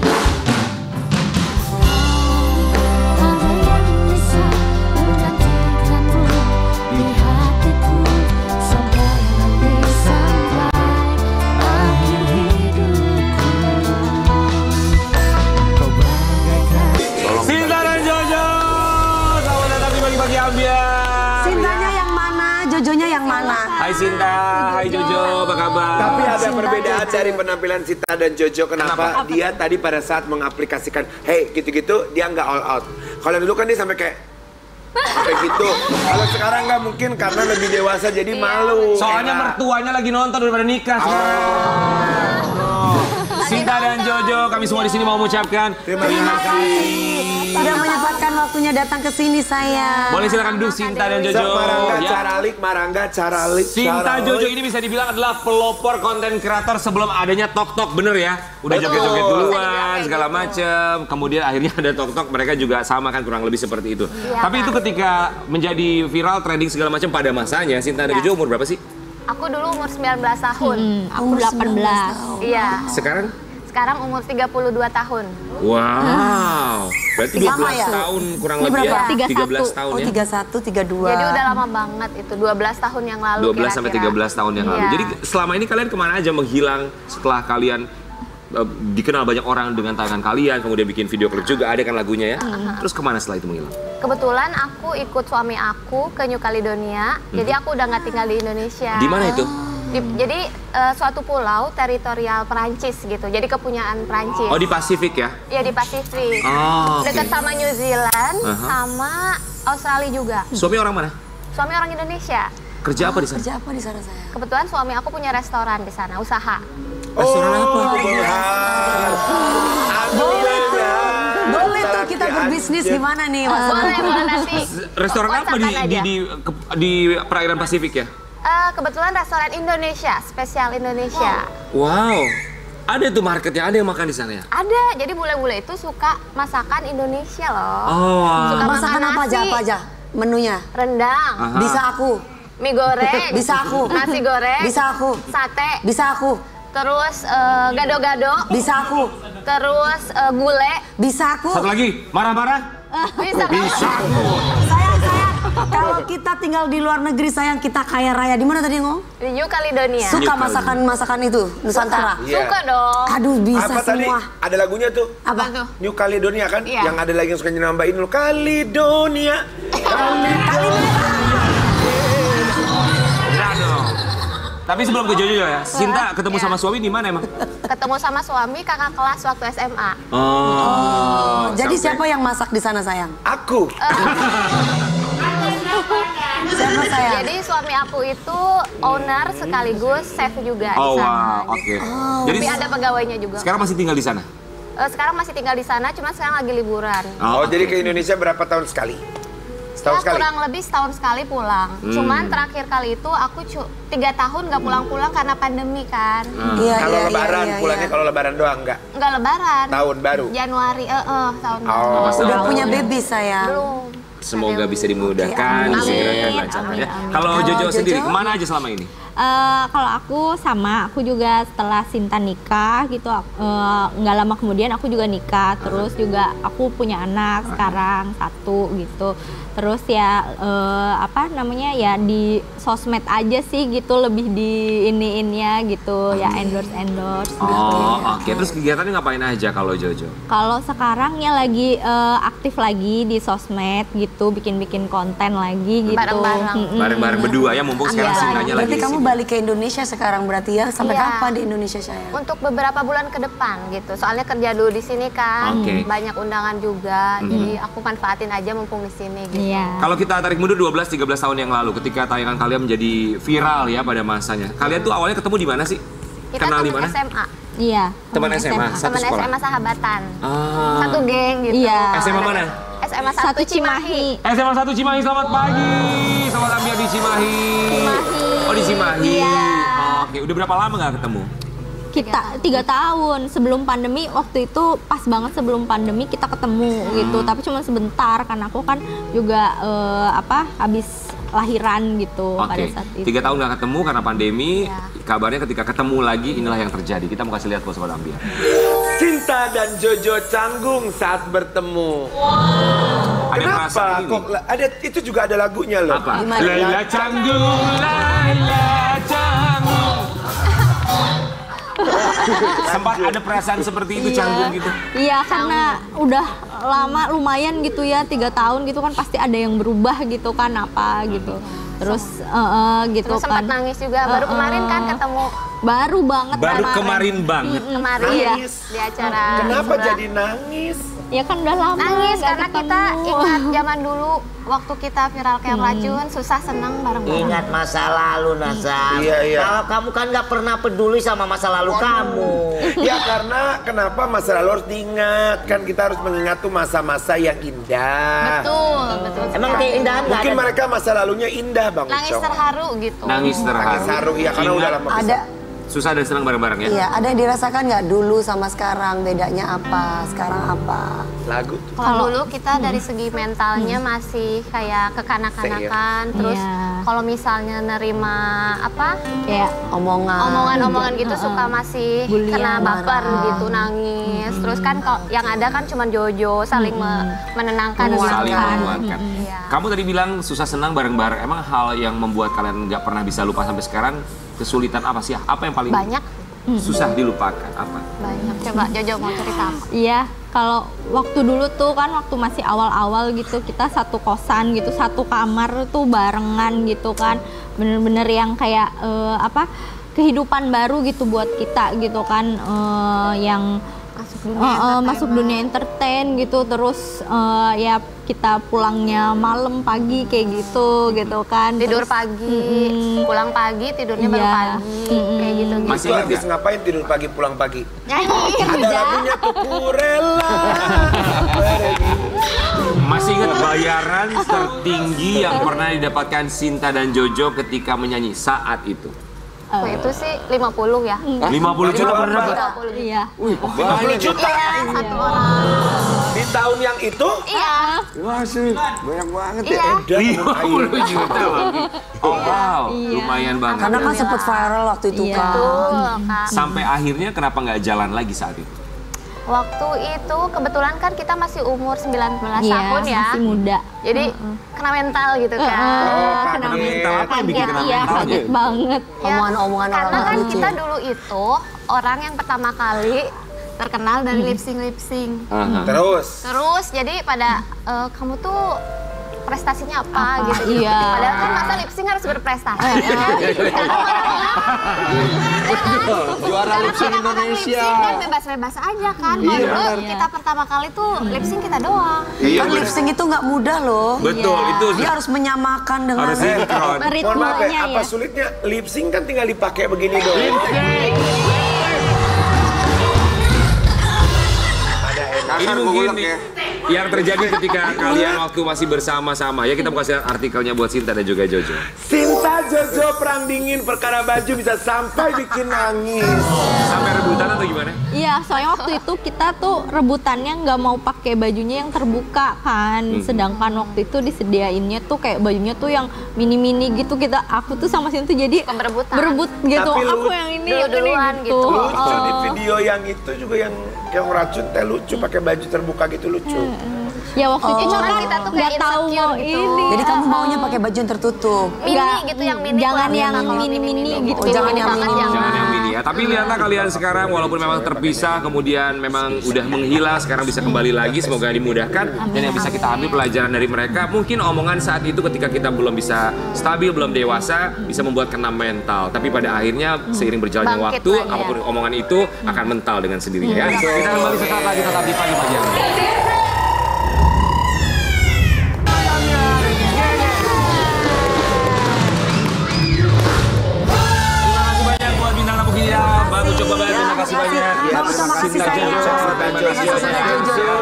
Sinta dan Jojo, selamat datang di pagi-pagi Ambiar. Sintanya yang mana? Jojonya yang mana? Hai Sinta, hai Jojo, apa kabar? Tapi ada Sinta, perbedaan Jojo. dari penampilan Sinta dan Jojo. Kenapa? Dia tadi pada saat mengaplikasikan, hey gitu-gitu, dia nggak all out. Kalau dulu kan dia sampai kayak gitu. Kalau sekarang nggak mungkin karena lebih dewasa jadi malu. Soalnya Enak. mertuanya lagi nonton udah pada nikah sekarang. Sinta dan Jojo, kami semua di sini mau mengucapkan Terima kasih. Sudah menyempatkan waktunya datang ke sini saya. Boleh silakan duduk Sinta dan Jojo. Marangga Ya. Caralik, Marangga Caralik. Sinta Caralik. Jojo ini bisa dibilang adalah pelopor konten kreator sebelum adanya Tok-Tok, bener ya? Udah joget-joget duluan, segala macem. Kemudian akhirnya ada Tok-Tok, mereka juga sama kan kurang lebih seperti itu. Tapi itu ketika menjadi viral, trending segala macam pada masanya, Sinta dan Jojo umur berapa sih? Aku dulu umur 19 tahun. Aku 18. Iya. Sekarang? Sekarang umur 32 tahun. Wow, berarti 12 Sama ya? tahun kurang Ini lebih berapa? ya? 13 tahun Oh ya? 31, 32. Jadi udah lama banget itu, 12 tahun yang lalu 12 sampai 13 tahun yang lalu. Iya. Jadi selama ini kalian kemana aja menghilang setelah kalian dikenal banyak orang dengan tayangan kalian, kemudian bikin video klip juga, ada kan lagunya ya. Terus kemana setelah itu menghilang? Kebetulan aku ikut suami aku ke New Caledonia, jadi aku udah nggak tinggal di Indonesia. Di mana itu? Jadi suatu pulau teritorial Perancis gitu, jadi kepunyaan Perancis. Oh, di Pasifik ya? Iya, di Pasifik. Oh, oke. Dekat sama New Zealand, sama Australia juga. Suami orang mana? Suami orang Indonesia. Kerja apa di sana? Kerja apa di sana saya? Kebetulan suami aku punya restoran di sana, usaha. Restoran apa? Boleh tuh kita berbisnis gimana nih Mas? Boleh nanti. Restoran apa WhatsApp-an aja. di perairan Pasifik ya? Kebetulan restoran Indonesia, spesial Indonesia. Wow. Ada tuh marketnya, ada yang makan di sana ya? Ada, jadi bule-bule itu suka masakan Indonesia loh. Oh. Suka Masakan makan apa aja, nasi, apa aja? Menunya? rendang, Bisa aku. mie goreng, Bisa aku. nasi goreng, Bisa aku. sate, Bisa aku. terus gado-gado, Bisa aku. terus gulai. Bisa aku. Satu lagi, marah-marah? Bisa. Bisa. Sayang, kalau kita tinggal di luar negeri sayang, kita kaya raya. Di mana tadi ngomong? Di New Caledonia. Suka masakan itu Nusantara. Suka dong. Aduh, bisa Apa tadi? semua. Ada lagunya tuh. Apa? tuh? New Caledonia kan? Iya. Yang ada lagi yang suka nambahin lu Caledonia. Enggak dong. Tapi sebelum ke Jojo ya, Sinta ketemu sama suami di mana emang? Ketemu sama suami kakak kelas waktu SMA. Oh. Jadi sampai- siapa yang masak di sana sayang? Aku. Siapa sayang? Jadi suami aku itu owner sekaligus chef juga di Oh sana. wow, oke. Jadi Tapi ada pegawainya juga. sekarang masih tinggal di sana? Sekarang masih tinggal di sana, cuma sekarang lagi liburan. Oh, oke. jadi ke Indonesia berapa tahun sekali? Setahun Ya sekali? kurang lebih setahun sekali pulang. Cuman terakhir kali itu aku 3 tahun nggak pulang-pulang karena pandemi kan. Iya, Kalau iya, lebaran, iya, pulangnya iya. kalau lebaran doang enggak? Nggak lebaran. Tahun baru? Januari, tahun Oh. baru. Udah punya baby sayang. Belum. Semoga bisa dimudahkan, Amin. disegerakan Amin, lancarnya. amin, Ya. amin. Kalau Kalau Jojo sendiri, Jojo? kemana aja selama ini? Kalau aku juga setelah Sinta nikah gitu, nggak lama kemudian aku juga nikah, terus juga aku punya anak sekarang 1 gitu. Terus ya apa namanya ya di sosmed aja sih gitu, lebih di iniinnya gitu ya, endorse gitu. Oh, oke. Terus kegiatannya ngapain aja kalau Jojo? Kalau sekarang ya lagi aktif lagi di sosmed gitu, bikin konten lagi gitu. Bareng-bareng. Bareng-bareng berdua ya, mumpung sekarang Iya. Sintanya lagi Berarti di kamu sini. balik ke Indonesia sekarang berarti ya? Sampai Iya. kapan di Indonesia sayang? Untuk beberapa bulan ke depan gitu. Soalnya kerja dulu di sini kan, Oke. banyak undangan juga. Jadi aku manfaatin aja mumpung di sini gitu. Iya. Kalau kita tarik mundur 12-13 tahun yang lalu, ketika tayangan kalian menjadi viral ya pada masanya. Kalian tuh awalnya ketemu di mana sih? Kita Kenal di teman mana? SMA, Iya. Teman SMA, satu teman sekolah. SMA sahabatan, Ah. satu geng gitu. Iya. SMA mana? SMA 1 Cimahi. SMA 1 Cimahi, selamat pagi. Selamat ambil di Cimahi. Oh, di Cimahi. Iya. Oke, udah berapa lama nggak ketemu? Kita 3 tahun sebelum pandemi, waktu itu pas banget sebelum pandemi kita ketemu gitu, tapi cuma sebentar karena aku kan juga habis lahiran gitu pada Oke, saat itu. 3 tahun nggak ketemu karena pandemi. Iya. Kabarnya ketika ketemu lagi, inilah yang terjadi. Kita mau kasih lihat Bos Sobat Ambiar. Sinta dan Jojo canggung saat bertemu. Ada Kenapa? perasaan ini. Kok ada itu juga ada lagunya loh. Apa? Gimana? Laila canggung, Laila canggung. Sempat ada perasaan seperti itu, canggung gitu. Iya, karena udah lama lumayan gitu ya, 3 tahun gitu kan, pasti ada yang berubah gitu kan, apa gitu. Terus gitu Terus sempat kan. nangis juga. Baru kemarin kan ketemu Baru banget Baru kemarin banget. kemarin Iya. di acara. Kenapa hiburan. jadi nangis? Ya kan udah lama Nangis nggak karena kita ketemu. ingat zaman dulu waktu kita viral kayak racun, susah senang bareng-bareng. Ingat masa lalu, Nasa. Iya, iya. Kalau kamu kan nggak pernah peduli sama masa lalu kamu. Ya karena kenapa masa lalu harus diingat? Kan kita harus mengingat tuh masa-masa yang indah. Betul, betul. Emang sekali. keindahan nggak Mungkin ada? mereka masa lalunya indah Bang Nangis Ucok. terharu gitu. Nangis terharu. Nangis haru, ya karena Ingat, udah lama Ada, pisah. susah dan senang bareng-bareng ya. iya, ada yang dirasakan nggak dulu sama sekarang? Bedanya apa? Sekarang apa? Lagu. Kalau dulu kita dari segi mentalnya masih kayak kekanak-kanakan, terus Iya. kalau misalnya nerima apa Kayak omongan-omongan gitu suka masih Bulian, kena baper marah. gitu, nangis. Terus kan kalau yang ada kan cuma Jojo saling menenangkan gitu Saling kan. menguatkan. Iya. Kamu tadi bilang susah senang bareng-bareng. Emang hal yang membuat kalian nggak pernah bisa lupa sampai sekarang kesulitan apa sih? Apa yang paling Banyak. susah dilupakan? Apa? Banyak. Coba Jojo mau cerita apa? Iya, kalau waktu dulu tuh kan waktu masih awal-awal gitu kita satu kosan gitu, satu kamar tuh barengan gitu kan. Bener-bener yang kayak kehidupan baru gitu buat kita gitu kan, yang masuk dunia entertain gitu. Terus ya kita pulangnya malam pagi kayak gitu kan. Tidur Terus, pagi, pulang pagi, tidurnya baru Iya. pagi, kayak gitu. Masih Itu ingat habis nggak? ngapain tidur pagi pulang pagi? Nyanyi. Ada lagunya tuh Kurela. Masih ingat bayaran tertinggi yang pernah didapatkan Sinta dan Jojo ketika menyanyi saat itu? Waktu itu sih 50 ya. 50 juta pernah dapat? 50 Iya. 50 juta Iya, satu orang. di tahun yang itu? Iya. Wah sih, banyak banget ya. Iya. Dan 50 juta lagi. Oh wow, Iya. lumayan banget. Karena kan sempat viral waktu itu Iya. kan. Betul, Kak. Sampai akhirnya kenapa nggak jalan lagi saat itu? Waktu itu kebetulan kan kita masih umur 19 Iya, tahun ya. masih muda. Jadi kena mental gitu kan. Kena kaget. mental. Apa yang bikin kena Iya, mental? kaget banget. Ya, Omongan-omongan karena orang kan lucu. kita dulu itu orang yang pertama kali terkenal dari lip sync. Terus jadi pada kamu tuh prestasinya apa gitu. Iya. Padahal kan masa lip sync harus berprestasi. Juara lip sync Indonesia. Kan bebas-bebas aja kan. Kalau Iya, dulu benar. kita pertama kali tuh lip sync kita doang. Kan lip sync itu nggak mudah loh. Betul, itu Dia harus menyamakan dengan harus sinkron. Mohon maaf ya, Ritmenya apa ya. sulitnya? Lip sync kan tinggal dipakai begini doang. Ini Kasar mungkin gulak ya. yang terjadi ketika kalian waktu masih bersama-sama. Ya kita mau kasih artikelnya buat Sinta dan juga Jojo. Sinta Jojo perang dingin perkara baju bisa sampai bikin nangis. Sampai rebutan atau gimana? Iya, soalnya waktu itu kita tuh rebutannya nggak mau pakai bajunya yang terbuka kan. Sedangkan waktu itu disediainnya tuh kayak bajunya tuh yang mini-mini gitu. Aku tuh sama Sinta jadi Bukan berebutan. berebut gitu. Tapi Aku lu- yang ini, Dulu- yang ini duluan gitu. gitu. Lucu di video yang itu juga yang racun teh lucu pakai baju terbuka gitu lucu. Ya waktu itu Cuman kan kita tuh nggak kayak tahu insecure mau gitu. ini. Jadi kamu maunya pakai baju yang tertutup. Mini Nggak, gitu yang mini. jangan tuh, yang kalau mini-mini gitu. Oh, jangan yang banget, mini. Jangan yang mini ya. Tapi lihatlah kalian sekarang walaupun memang terpisah, kemudian memang udah menghilang, sekarang bisa kembali lagi. Semoga dimudahkan. Dan yang bisa kita ambil pelajaran dari mereka, mungkin omongan saat itu ketika kita belum bisa stabil, belum dewasa, bisa membuat kena mental. Tapi pada akhirnya seiring berjalannya Bangkit waktu, lagi ya. apapun omongan itu akan mental dengan sendirinya ya. Kita kembali sesaat lagi tetap di Pagi Pagi. Baru coba banget, terima kasih banyak. Bagus, terima kasih Sinta, sayang. Jojo, terima kasih banyak.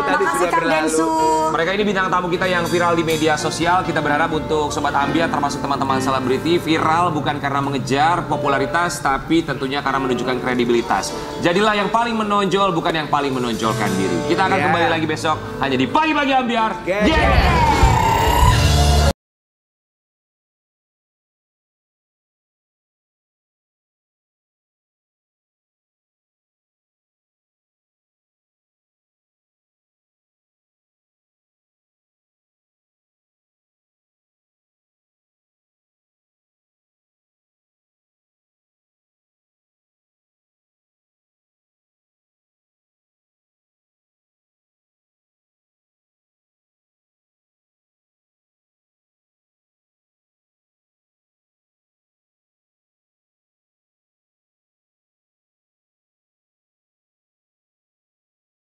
Tadi Makasih sudah Kang berlalu. Densu. Mereka ini bintang tamu kita yang viral di media sosial. Kita berharap untuk Sobat Ambiar termasuk teman-teman selebriti viral bukan karena mengejar popularitas, tapi tentunya karena menunjukkan kredibilitas. Jadilah yang paling menonjol, bukan yang paling menonjolkan diri. Kita akan kembali lagi besok hanya di Pagi-Pagi Ambiar. Geng.